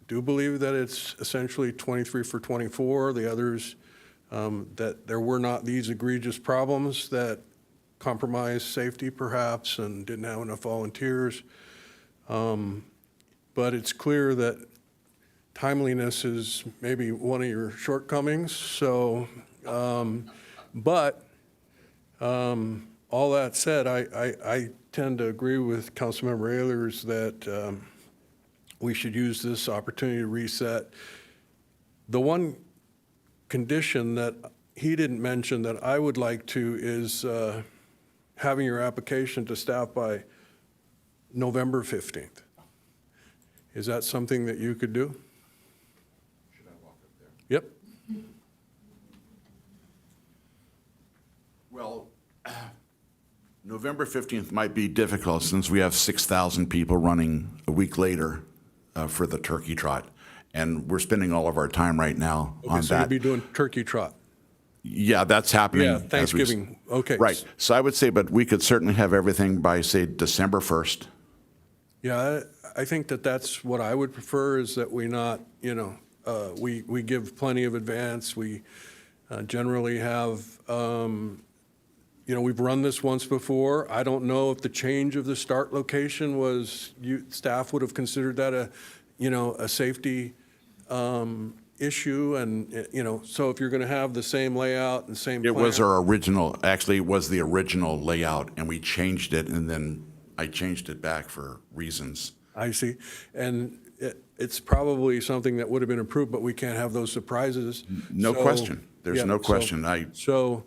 do believe that it's essentially 23 for 24. The others, that there were not these egregious problems that compromised safety perhaps and didn't have enough volunteers. But it's clear that timeliness is maybe one of your shortcomings. So, all that said, I tend to agree with Councilmember Ehlers that we should use this opportunity to reset. The one condition that he didn't mention that I would like to is having your application to staff by November 15th. Is that something that you could do? Should I walk up there? Yep. Well, November 15th might be difficult since we have 6,000 people running a week later for the turkey trot. And we're spending all of our time right now on Okay, so that. you'll be doing turkey trot. Yeah, that's happening. Yeah, as we- Thanksgiving. Okay. Right. So I would say, but we could certainly have everything by, say, December 1st. Yeah, I think that that's what I would prefer, is that we not, we give plenty of advance. We generally have, we've run this once before. I don't know if the change of the start location was, staff would have considered that a safety issue, and, so if you're going to have the same layout and same It plan. was our original, actually, it was the original layout, and we changed it, and then I changed it back for reasons. I see. And it's probably something that would have been improved, but we can't have those surprises. No So, question. There's yeah, no question. So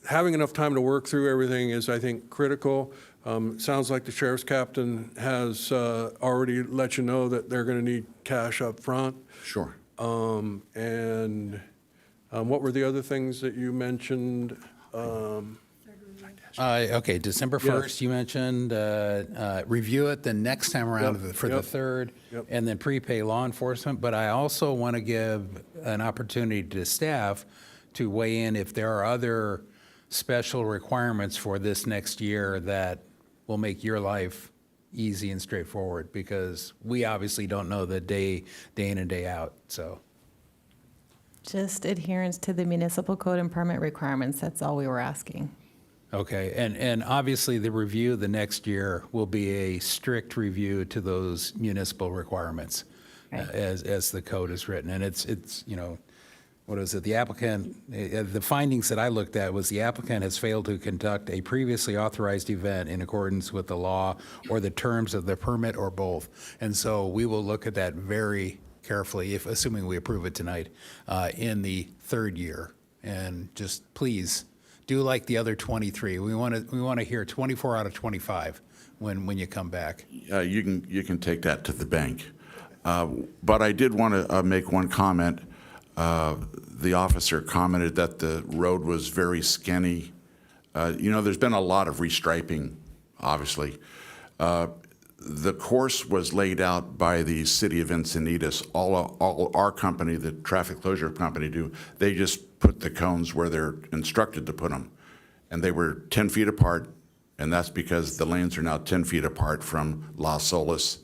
having enough time to work through everything is, I think, critical. Sounds like the sheriff's captain has already let you know that they're going to need cash up front. Sure. And what were the other things that you mentioned? Okay, December 1st, you mentioned, review it the next time around for the third, and then prepay law enforcement. But I also want to give an opportunity to staff to weigh in if there are other special requirements for this next year that will make your life easy and straightforward, because we obviously don't know the day in and day out, so. Just adherence to the municipal code and permit requirements, that's all we were asking. Okay, and obviously the review the next year will be a strict review to those municipal requirements as the code is written. And it's you know, what is it? The applicant, the findings that I looked at was the applicant has failed to conduct a previously authorized event in accordance with the law or the terms of the permit or both. And so we will look at that very carefully, if assuming we approve it tonight, in the third year. And just please do like the other 23. We want to hear 24 out of 25 when you come back. You can take that to the bank. But I did want to make one comment. The officer commented that the road was very skinny. You know, there's been a lot of restriping, obviously. The course was laid out by the city of Encinitas. All our company, the traffic closure company, do. They just put the cones where they're instructed to put them. And they were 10 feet apart, and that's because the lanes are now 10 feet apart from Las Olas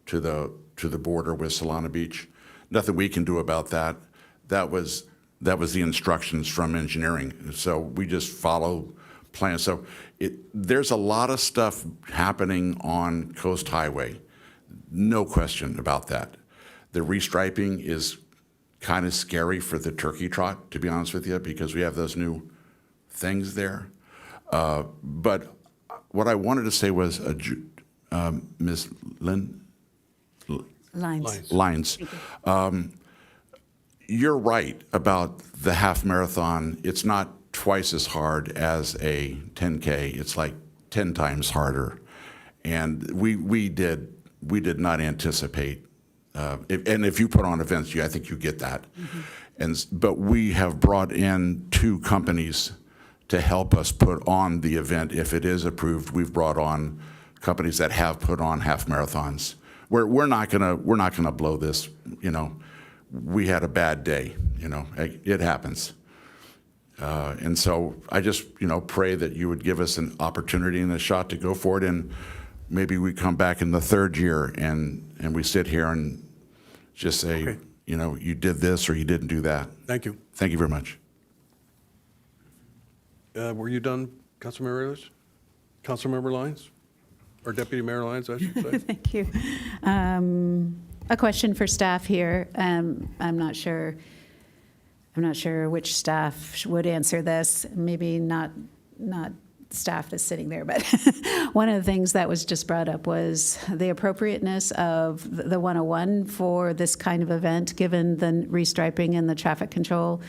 to the border with Solana Beach. Nothing we can do about that. That was the instructions from engineering. So we just follow plans. So there's a lot of stuff happening on Coast Highway. No question about that. The restriping is kind of scary for the turkey trot, to be honest with you, because we have those new things there. But what I wanted to say was, Ms. Lines. You're right about the half marathon. It's not twice as hard as a 10K. It's like 10 times harder. And we did not anticipate. And if you put on events, I think you get that. But we have brought in 2 companies to help us put on the event. If it is approved, we've brought on companies that have put on half marathons. We're not gonna blow this. You know, we had a bad day. You know, it happens. And so I just pray that you would give us an opportunity and a shot to go for it, and maybe we come back in the third year and we sit here and just say, Okay. You did this or you didn't do that. Thank you. Thank you very much. Were you done, Councilmember Ehlers? Councilmember Lyons? Or Deputy Mayor Lyons, I should say? Thank you. A question for staff here. I'm not sure which staff would answer this. Maybe not staff that's sitting there, but one of the things that was just brought up was the appropriateness of the 101 for this kind of event, given the restriping and the traffic control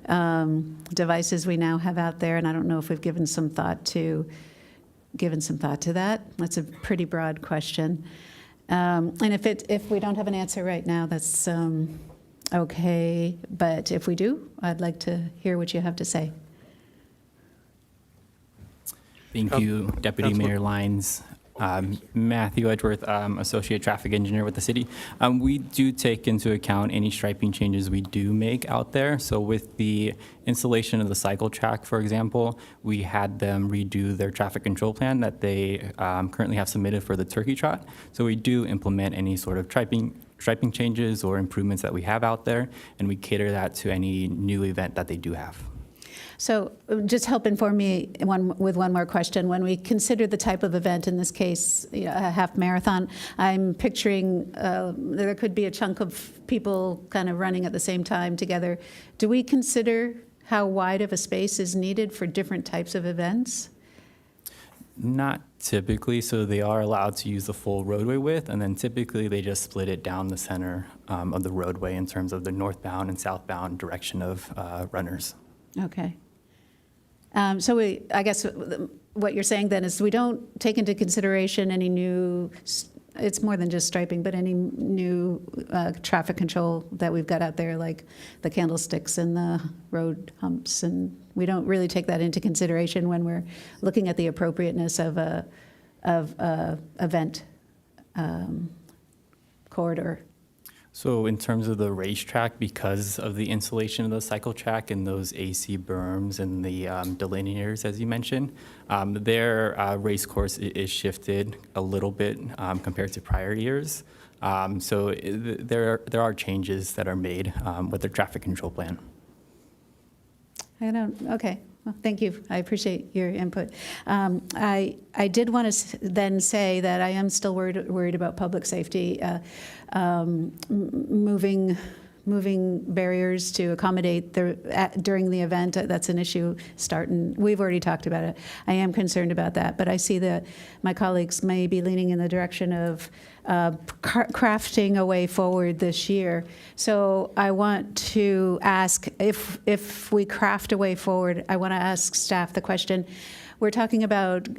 devices we now have out there. And I don't know if we've given some thought to that. That's a pretty broad question. And if we don't have an answer right now, that's okay. But if we do, I'd like to hear what you have to say. Thank you, Deputy Mayor Lyons. Matthew Edgeworth, Associate Traffic Engineer with the city. We do take into account any striping changes we do make out there. So with the installation of the cycle track, for example, we had them redo their traffic control plan that they currently have submitted for the turkey trot. So we do implement any sort of striping changes or improvements that we have out there, and we cater that to any new event that they do have. So just help inform me with one more question. When we consider the type of event, in this case, a half marathon, I'm picturing there could be a chunk of people kind of running at the same time together. Do we consider how wide of a space is needed for different types of events? Not typically, so they are allowed to use the full roadway width, and then typically they just split it down the center of the roadway in terms of the northbound and southbound direction of runners. Okay. So I guess what you're saying then is we don't take into consideration any new, it's more than just striping, but any new traffic control that we've got out there, like the candlesticks and the road humps, and we don't really take that into consideration when we're looking at the appropriateness of a event corridor. So in terms of the racetrack, because of the installation of the cycle track and those AC berms and the delineators, as you mentioned, their race course is shifted a little bit compared to prior years. So there are changes that are made with their traffic control plan. I don't, okay. Well, thank you. I appreciate your input. I did want to then say that I am still worried about public safety, moving barriers to accommodate during the event. That's an issue starting. We've already talked about it. I am concerned about that, but I see that my colleagues may be leaning in the direction of crafting a way forward this year. So I want to ask, if we craft a way forward, I want to ask staff the question. We're talking about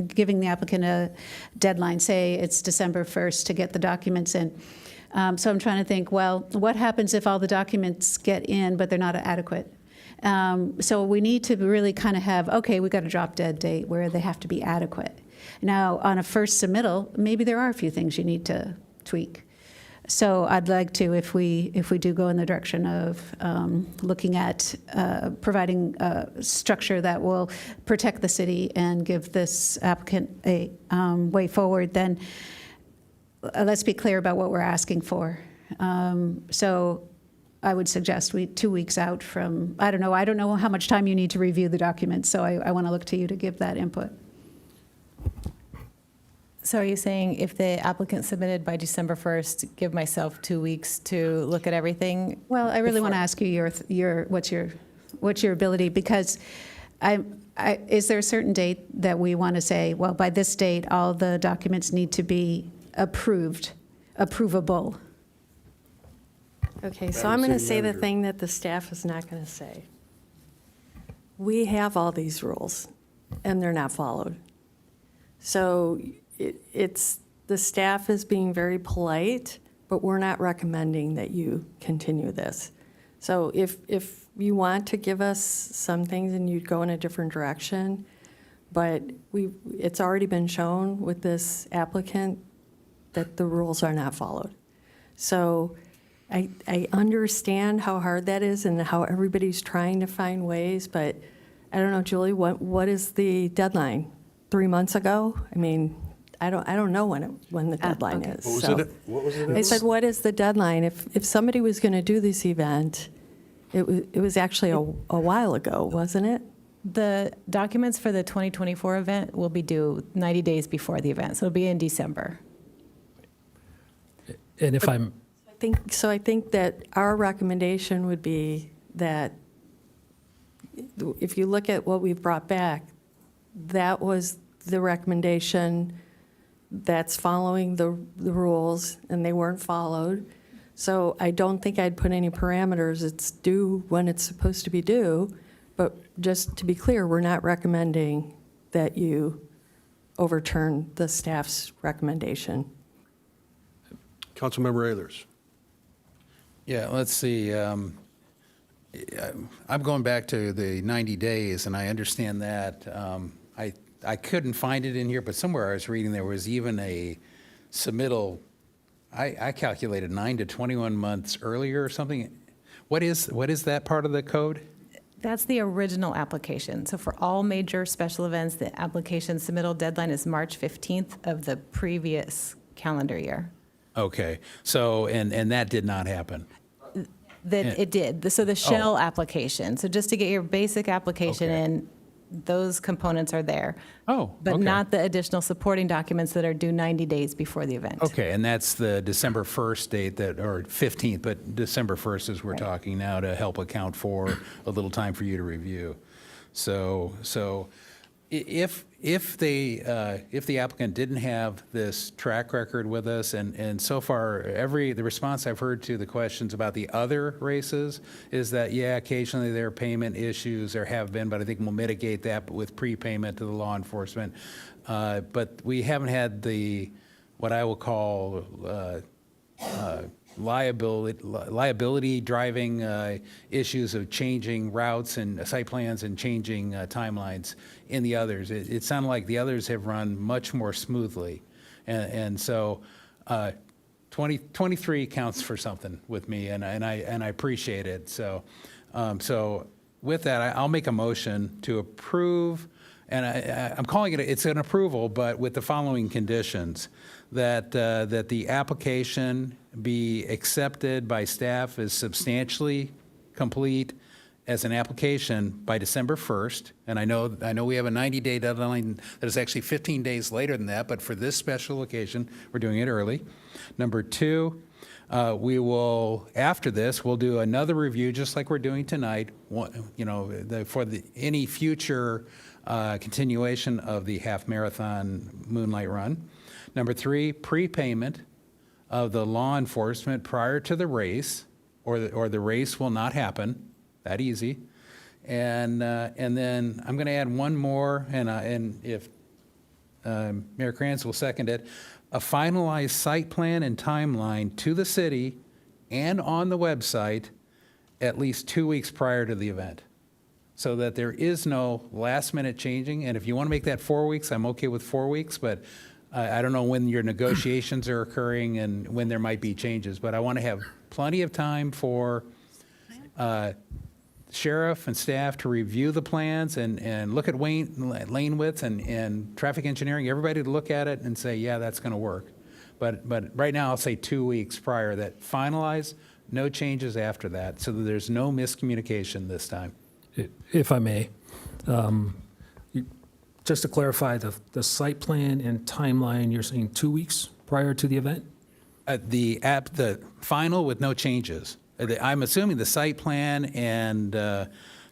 giving the applicant a deadline, say it's December 1st to get the documents in. So I'm trying to think, well, what happens if all the documents get in, but they're not adequate? So we need to really kind of have, okay, we've got a drop dead date where they have to be adequate. Now, on a first submittal, maybe there are a few things you need to tweak. So I'd like to, if we do go in the direction of looking at providing a structure that will protect the city and give this applicant a way forward, then let's be clear about what we're asking for. So I would suggest 2 weeks out from, I don't know how much time you need to review the documents, so I want to look to you to give that input. So are you saying if the applicant submitted by December 1st, give myself 2 weeks to look at everything? Well, I really want to ask you what's your ability, because is there a certain date that we want to say, well, by this date, all the documents need to be approvable? Okay, so I'm going to say the thing that the staff is not going to say. We have all these rules, and they're not followed. So it's the staff is being very polite, but we're not recommending that you continue this. So if you want to give us some things and you'd go in a different direction, but it's already been shown with this applicant that the rules are not followed. So I understand how hard that is and how everybody's trying to find ways, but I don't know, Julie, what is the deadline? 3 months ago? I mean, I don't know when the deadline is. What was it? I said, what is the deadline? If somebody was going to do this event, it was actually a while ago, wasn't it? The documents for the 2024 event will be due 90 days before the event, so it'll be in December. And if I'm, I think that our recommendation would be that if you look at what we've brought back, that was the recommendation that's following the rules, and they weren't followed. So I don't think I'd put any parameters. It's due when it's supposed to be due, but just to be clear, we're not recommending that you overturn the staff's recommendation. Councilmember Ehlers. Yeah, let's see. I'm going back to the 90 days, and I understand that. I couldn't find it in here, but somewhere I was reading there was even a submittal. I calculated 9 to 21 months earlier or something. What is that part of the code? That's the original application. So for all major special events, the application submittal deadline is March 15th of the previous calendar year. Okay, so, and that did not happen. It did. So the shell application. So just to get your basic application in, those components are there. But not the additional supporting documents that are due 90 days before the event. Okay, and that's the December 1st date or 15th, but December 1st is we're talking now to help account for a little time for you to review. So if the applicant didn't have this track record with us, and so far the response I've heard to the questions about the other races is that occasionally there are payment issues, there have been, but I think we'll mitigate that with prepayment to the law enforcement. But we haven't had what I will call liability driving issues of changing routes and site plans and changing timelines in the others. It sounded like the others have run much more smoothly. And so 23 counts for something with me, and I appreciate it. So with that, I'll make a motion to approve, and I'm calling it's an approval, but with the following conditions: that the application be accepted by staff as substantially complete as an application by December 1st, and I know we have a 90-day deadline that is actually 15 days later than that, but for this special occasion, we're doing it early. Number two, we will, after this, we'll do another review, just like we're doing tonight, for any future continuation of the half-marathon Moonlight Run. Number three, prepayment of the law enforcement prior to the race, or the race will not happen. That easy. And then I'm going to add one more, and if Mayor Krantz will second it, a finalized site plan and timeline to the city and on the website at least 2 weeks prior to the event, so that there is no last minute changing. And if you want to make that 4 weeks, I'm okay with 4 weeks, but I don't know when your negotiations are occurring and when there might be changes, but I want to have plenty of time for sheriff and staff to review the plans and look at lane widths and traffic engineering, everybody to look at it and say, yeah, that's going to work. But right now, I'll say 2 weeks prior, that finalize, no changes after that, so that there's no miscommunication this time. If I may, just to clarify, the site plan and timeline, you're saying 2 weeks prior to the event? The final with no changes. I'm assuming the site plan and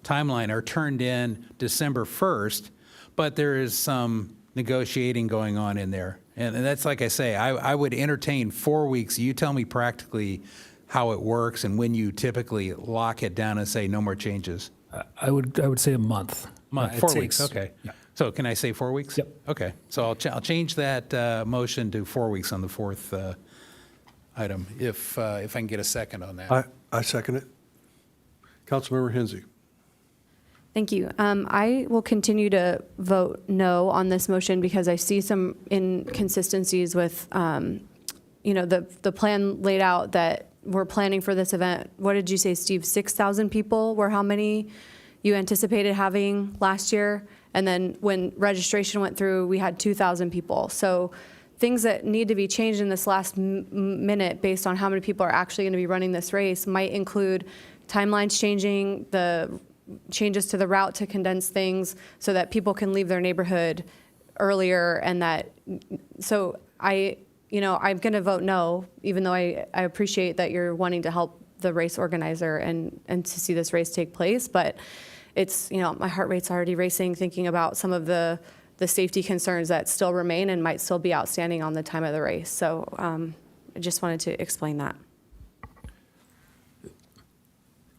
timeline are turned in December 1st, but there is some negotiating going on in there. And that's like I say, I would entertain 4 weeks. You tell me practically how it works and when you typically lock it down and say no more changes. I would say a month. 4 weeks, okay. Yeah. So can I say 4 weeks? Yep. Okay, so I'll change that motion to 4 weeks on the fourth item, if I can get a second on that. I second it. Councilmember Hensy. Thank you. I will continue to vote no on this motion because I see some inconsistencies with, the plan laid out that we're planning for this event. What did you say, Steve? 6,000 people were how many you anticipated having last year? And then when registration went through, we had 2,000 people. So things that need to be changed in this last minute based on how many people are actually going to be running this race might include timelines changing, the changes to the route to condense things so that people can leave their neighborhood earlier, and that, so I'm going to vote no, even though I appreciate that you're wanting to help the race organizer and to see this race take place, but it's, my heart rate's already racing thinking about some of the safety concerns that still remain and might still be outstanding on the time of the race. So I just wanted to explain that.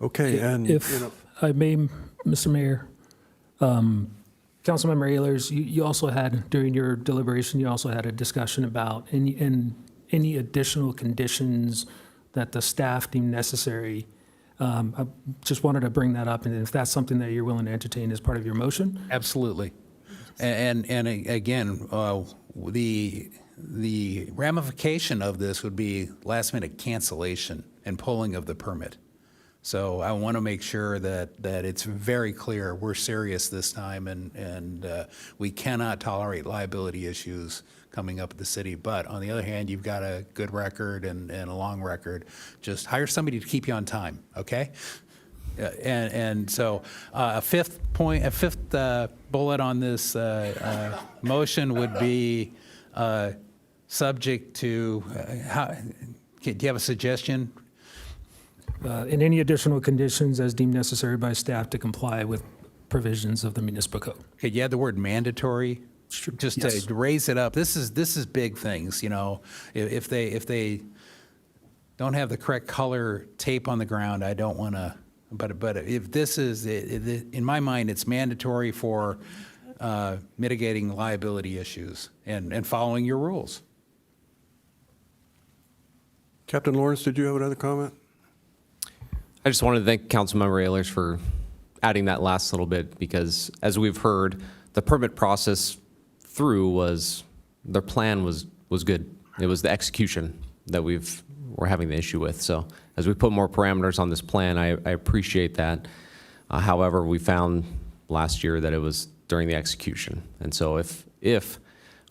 Okay, and If I may, Mr. Mayor, Councilmember Ehlers, you also had, during your deliberation, you also had a discussion about any additional conditions that the staff deem necessary. I just wanted to bring that up, and if that's something that you're willing to entertain as part of your motion. Absolutely. And again, the ramification of this would be last minute cancellation and pulling of the permit. So I want to make sure that it's very clear we're serious this time, and we cannot tolerate liability issues coming up at the city. But on the other hand, you've got a good record and a long record. Just hire somebody to keep you on time, okay? And so a fifth bullet on this motion would be subject to, do you have a suggestion? And any additional conditions as deemed necessary by staff to comply with provisions of the municipal code. Okay, you had the word mandatory, just Yes. to raise it up. This is big things, If they don't have the correct color tape on the ground, I don't want to. But if this is, in my mind, it's mandatory for mitigating liability issues and following your rules. Captain Lawrence, did you have another comment? I just wanted to thank Councilmember Ehlers for adding that last little bit, because as we've heard, the permit process their plan was good. It was the execution that we're having the issue with. So as we put more parameters on this plan, I appreciate that. However, we found last year that it was during the execution. And so if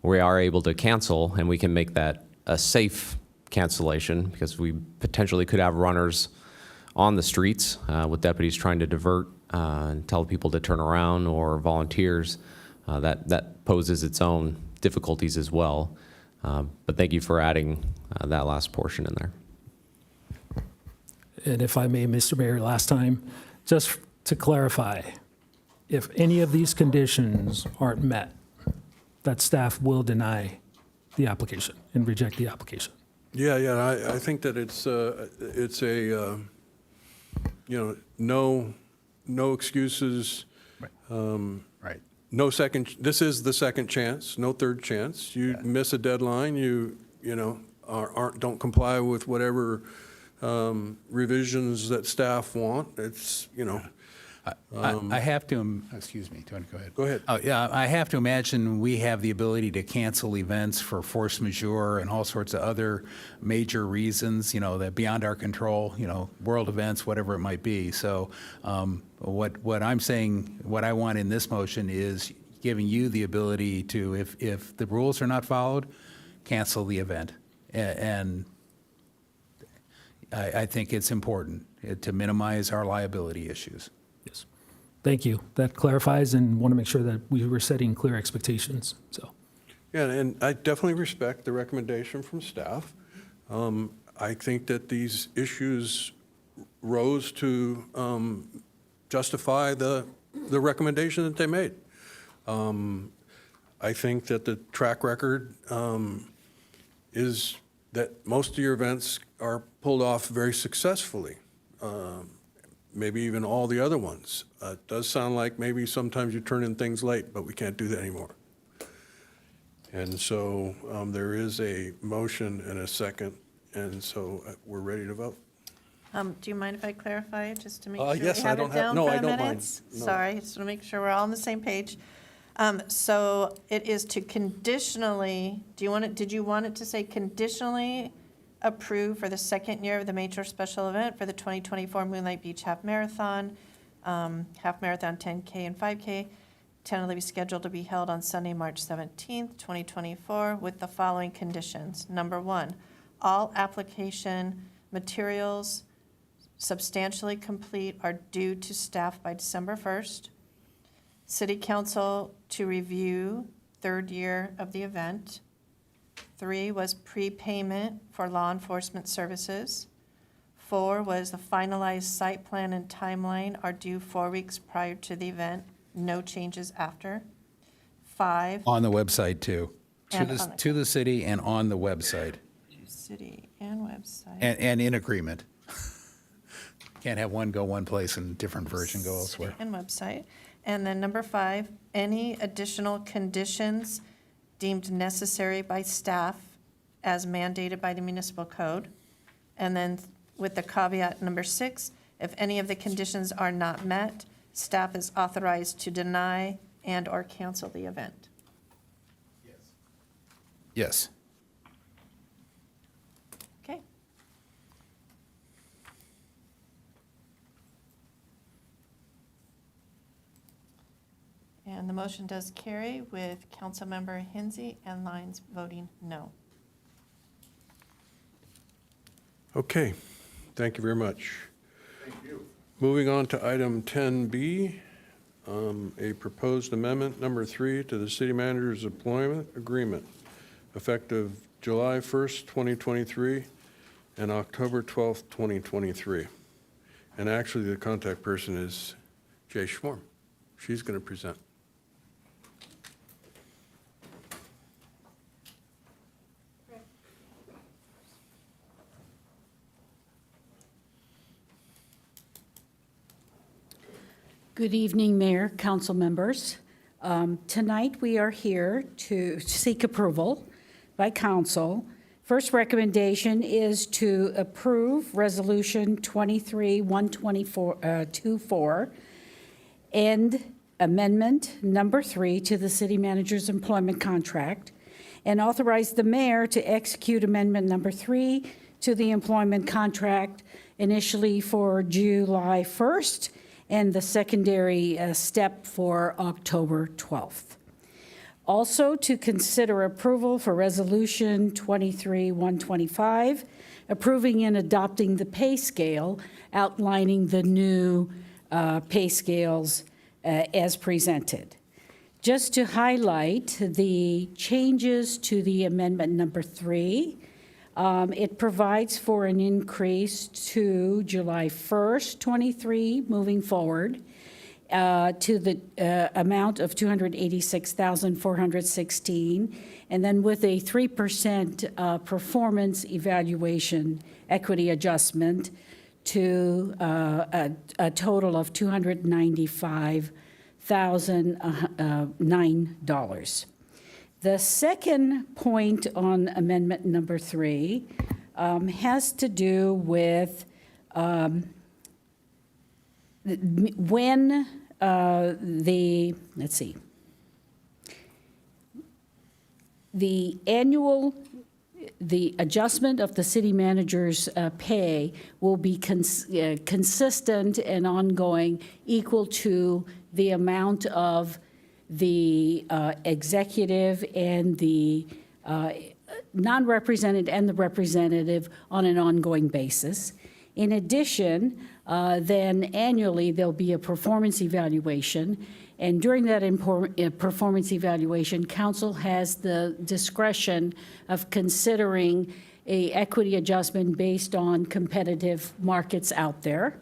we are able to cancel, and we can make that a safe cancellation, because we potentially could have runners on the streets with deputies trying to divert and tell people to turn around, or volunteers, that poses its own difficulties as well. But thank you for adding that last portion in there. And if I may, Mr. Mayor, last time, just to clarify, if any of these conditions aren't met, that staff will deny the application and reject the application. Yeah, I think that it's a, no excuses. Right. No second, this is the second chance, no third chance. You miss a deadline, don't comply with whatever revisions that staff want. It's, I have to, excuse me, do you want to go ahead? Go ahead. Oh, yeah, I have to imagine we have the ability to cancel events for force majeure and all sorts of other major reasons, that beyond our control, world events, whatever it might be. So what I'm saying, what I want in this motion is giving you the ability to, if the rules are not followed, cancel the event. And I think it's important to minimize our liability issues. Yes. Thank you. That clarifies, and want to make sure that we were setting clear expectations, so. Yeah, and I definitely respect the recommendation from staff. I think that these issues rose to justify the recommendation that they made. I think that the track record is that most of your events are pulled off very successfully, maybe even all the other ones. It does sound like maybe sometimes you turn in things late, but we can't do that anymore. And so there is a motion and a second, and so we're ready to vote. Do you mind if I clarify, just to make sure Yes, we have it down no, for I the don't mind. minutes? No. Sorry, just want to make sure we're all on the same page. So it is to conditionally, did you want it to say conditionally approve for the second year of the major special event for the 2024 Moonlight Beach Half Marathon, 10K and 5K, tentatively scheduled to be held on Sunday, March 17th, 2024, with the following conditions. Number one, all application materials substantially complete are due to staff by December 1st. City Council to review third year of the event. 3 was prepayment for law enforcement services. 4 was the finalized site plan and timeline are due 4 weeks prior to the event, no changes after. 5. On the website, too. And on the- To the city and on the website. City and website. And in agreement. Can't have one go one place and different version go elsewhere. And website. And then number 5, any additional conditions deemed necessary by staff as mandated by the municipal code. And then with the caveat number 6, if any of the conditions are not met, staff is authorized to deny and/or cancel the event. Yes. Okay. And the motion does carry with Councilmember Hensy and Lyons voting no. Okay, thank you very much. Thank you. Moving on to item 10B, a proposed amendment number 3 to the city manager's employment agreement, effective July 1st, 2023, and October 12th, 2023. And actually, the contact person is Jay Schwarm. She's going to present. Good evening, Mayor, council members. Tonight, we are here to seek approval by council. First recommendation is to approve Resolution 23-124 and Amendment Number 3 to the city manager's employment contract, and authorize the mayor to execute Amendment Number 3 to the employment contract initially for July 1st and the secondary step for October 12th. Also, to consider approval for Resolution 23-125, approving and adopting the pay scale, outlining the new pay scales as presented. Just to highlight the changes to the amendment number 3, it provides for an increase to July 1st, 23, moving forward, to the amount of $286,416, and then with a 3% performance evaluation equity adjustment to a total of $295,009. The second point on amendment number 3 has to do with when the adjustment of the city manager's pay will be consistent and ongoing, equal to the amount of the executive and the non-represented and the representative on an ongoing basis. In addition, then annually, there'll be a performance evaluation, and during that performance evaluation, council has the discretion of considering a equity adjustment based on competitive markets out there.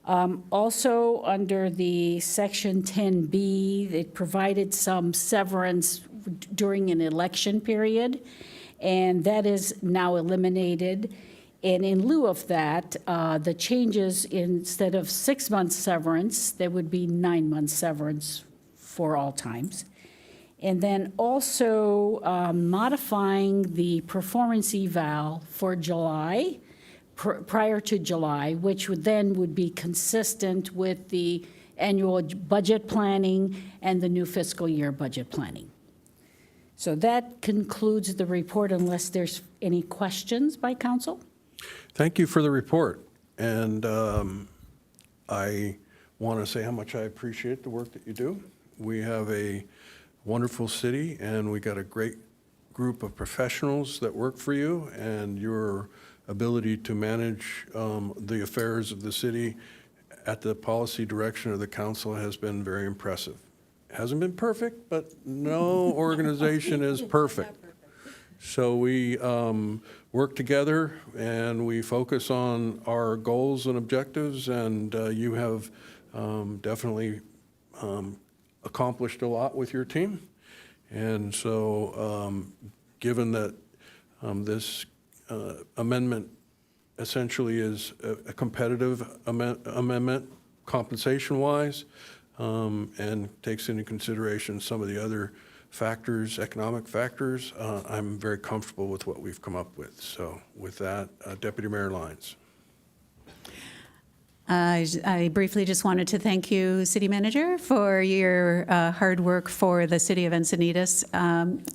Also, under the Section 10B, it provided some severance during an election period, and that is now eliminated. And in lieu of that, the changes, instead of 6 months severance, there would be 9 months severance for all times. And then also modifying the performance eval for July, prior to July, which would be consistent with the annual budget planning and the new fiscal year budget planning. So that concludes the report, unless there's any questions by council. Thank you for the report. And I want to say how much I appreciate the work that you do. We have a wonderful city, and we got a great group of professionals that work for you, and your ability to manage the affairs of the city at the policy direction of the council has been very impressive. It hasn't been perfect, but no organization is perfect. So we work together, and we focus on our goals and objectives, and you have definitely accomplished a lot with your team. And so given that this amendment essentially is a competitive amendment compensation-wise, and takes into consideration some of the other factors, economic factors, I'm very comfortable with what we've come up with. So with that, Deputy Mayor Lyons. I briefly just wanted to thank you, City Manager, for your hard work for the City of Encinitas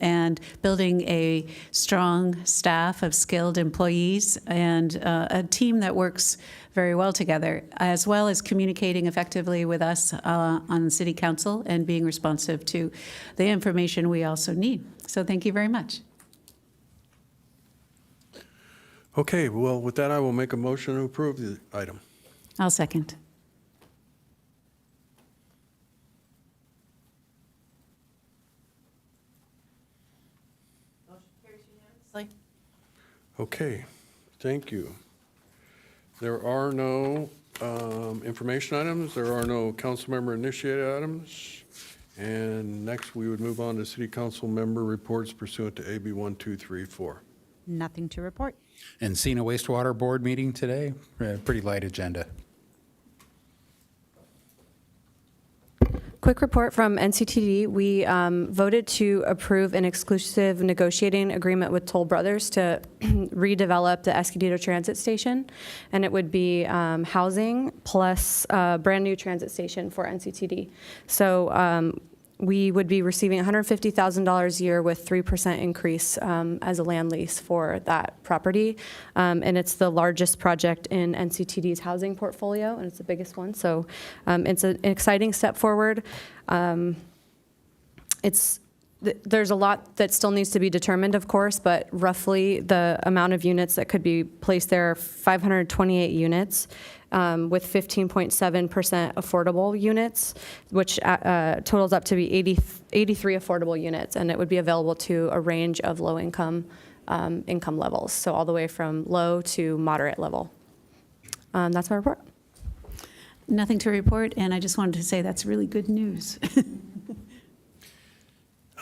and building a strong staff of skilled employees and a team that works very well together, as well as communicating effectively with us on City Council and being responsive to the information we also need. So thank you very much. Okay, well, with that, I will make a motion to approve the item. I'll second. Motion carries unanimously. Okay, thank you. There are no information items. There are no council member initiated items. And next, we would move on to city council member reports pursuant to AB 1234. Nothing to report. Encina Wastewater Board meeting today, pretty light agenda. Quick report from NCTD. We voted to approve an exclusive negotiating agreement with Toll Brothers to redevelop the Escondido Transit Station, and it would be housing plus a brand new transit station for NCTD. So we would be receiving $150,000 a year with 3% increase as a land lease for that property. And it's the largest project in NCTD's housing portfolio, and it's the biggest one. So it's an exciting step forward. It's There's a lot that still needs to be determined, of course, but roughly the amount of units that could be placed there are 528 units with 15.7% affordable units, which totals up to be 83 affordable units, and it would be available to a range of low-income income levels, so all the way from low to moderate level. That's my report. Nothing to report, and I just wanted to say that's really good news.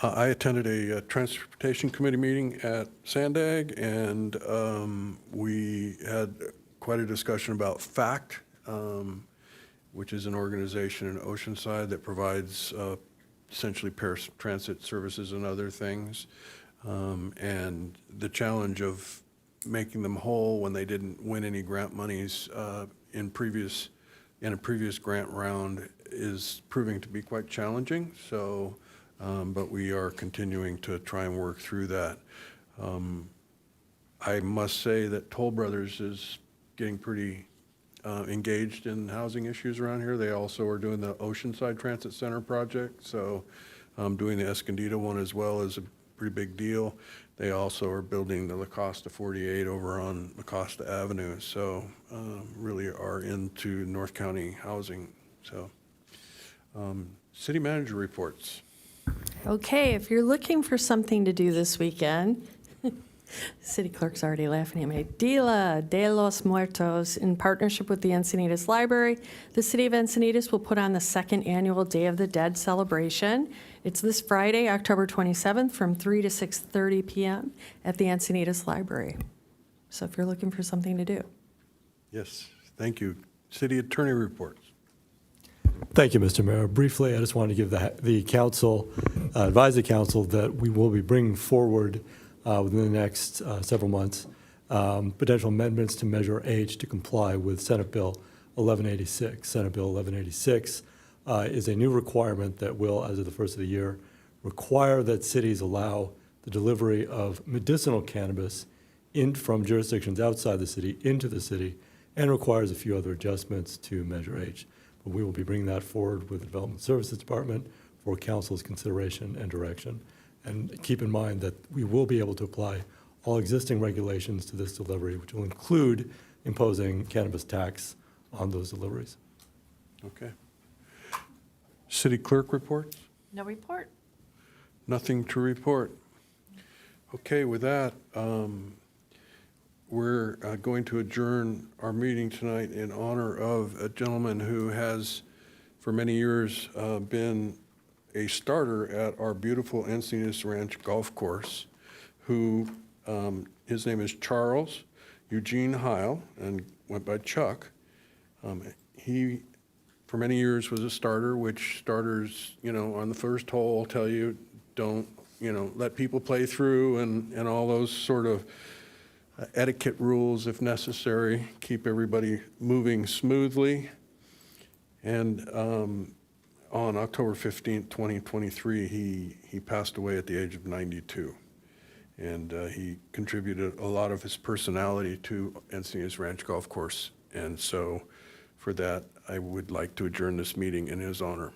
I attended a Transportation Committee meeting at Sandag, and we had quite a discussion about FACT, which is an organization in Oceanside that provides essentially paratransit services and other things, and the challenge of making them whole when they didn't win any grant monies in a previous grant round is proving to be quite challenging. So. But we are continuing to try and work through that. I must say that Toll Brothers is getting pretty engaged in housing issues around here. They also are doing the Oceanside Transit Center project, so doing the Escondido one as well is a pretty big deal. They also are building the La Costa 48 over on La Costa Avenue, so really are into North County housing. So, city manager reports. Okay, if you're looking for something to do this weekend, city clerk's already laughing at me. Dia de los Muertos, in partnership with the Encinitas Library, the city of Encinitas will put on the second annual Day of the Dead celebration. It's this Friday, October 27th, from 3 to 6:30 p.m. at the Encinitas Library. So if you're looking for something to do. Yes, thank you. City attorney reports. Thank you, Mr. Mayor. Briefly, I just want to give the council, advise the council that we will be bringing forward within the next several months potential amendments to Measure H to comply with Senate Bill 1186. Senate Bill 1186 is a new requirement that will, as of the first of the year, require that cities allow the delivery of medicinal cannabis from jurisdictions outside the city into the city, and requires a few other adjustments to Measure H. But we will be bringing that forward with the Development Services Department for council's consideration and direction. And keep in mind that we will be able to apply all existing regulations to this delivery, which will include imposing cannabis tax on those deliveries. Okay. City clerk reports? No report. Nothing to report. Okay, with that, we're going to adjourn our meeting tonight in honor of a gentleman who has, for many years, been a starter at our beautiful Encinitas Ranch Golf Course, who, his name is Charles Eugene Heil, and went by Chuck. He, for many years, was a starter, which starters, on the first hole tell you, don't, let people play through and all those sort of etiquette rules if necessary, keep everybody moving smoothly. And on October 15th, 2023, he passed away at the age of 92. And he contributed a lot of his personality to Encinitas Ranch Golf Course. And so for that, I would like to adjourn this meeting in his honor.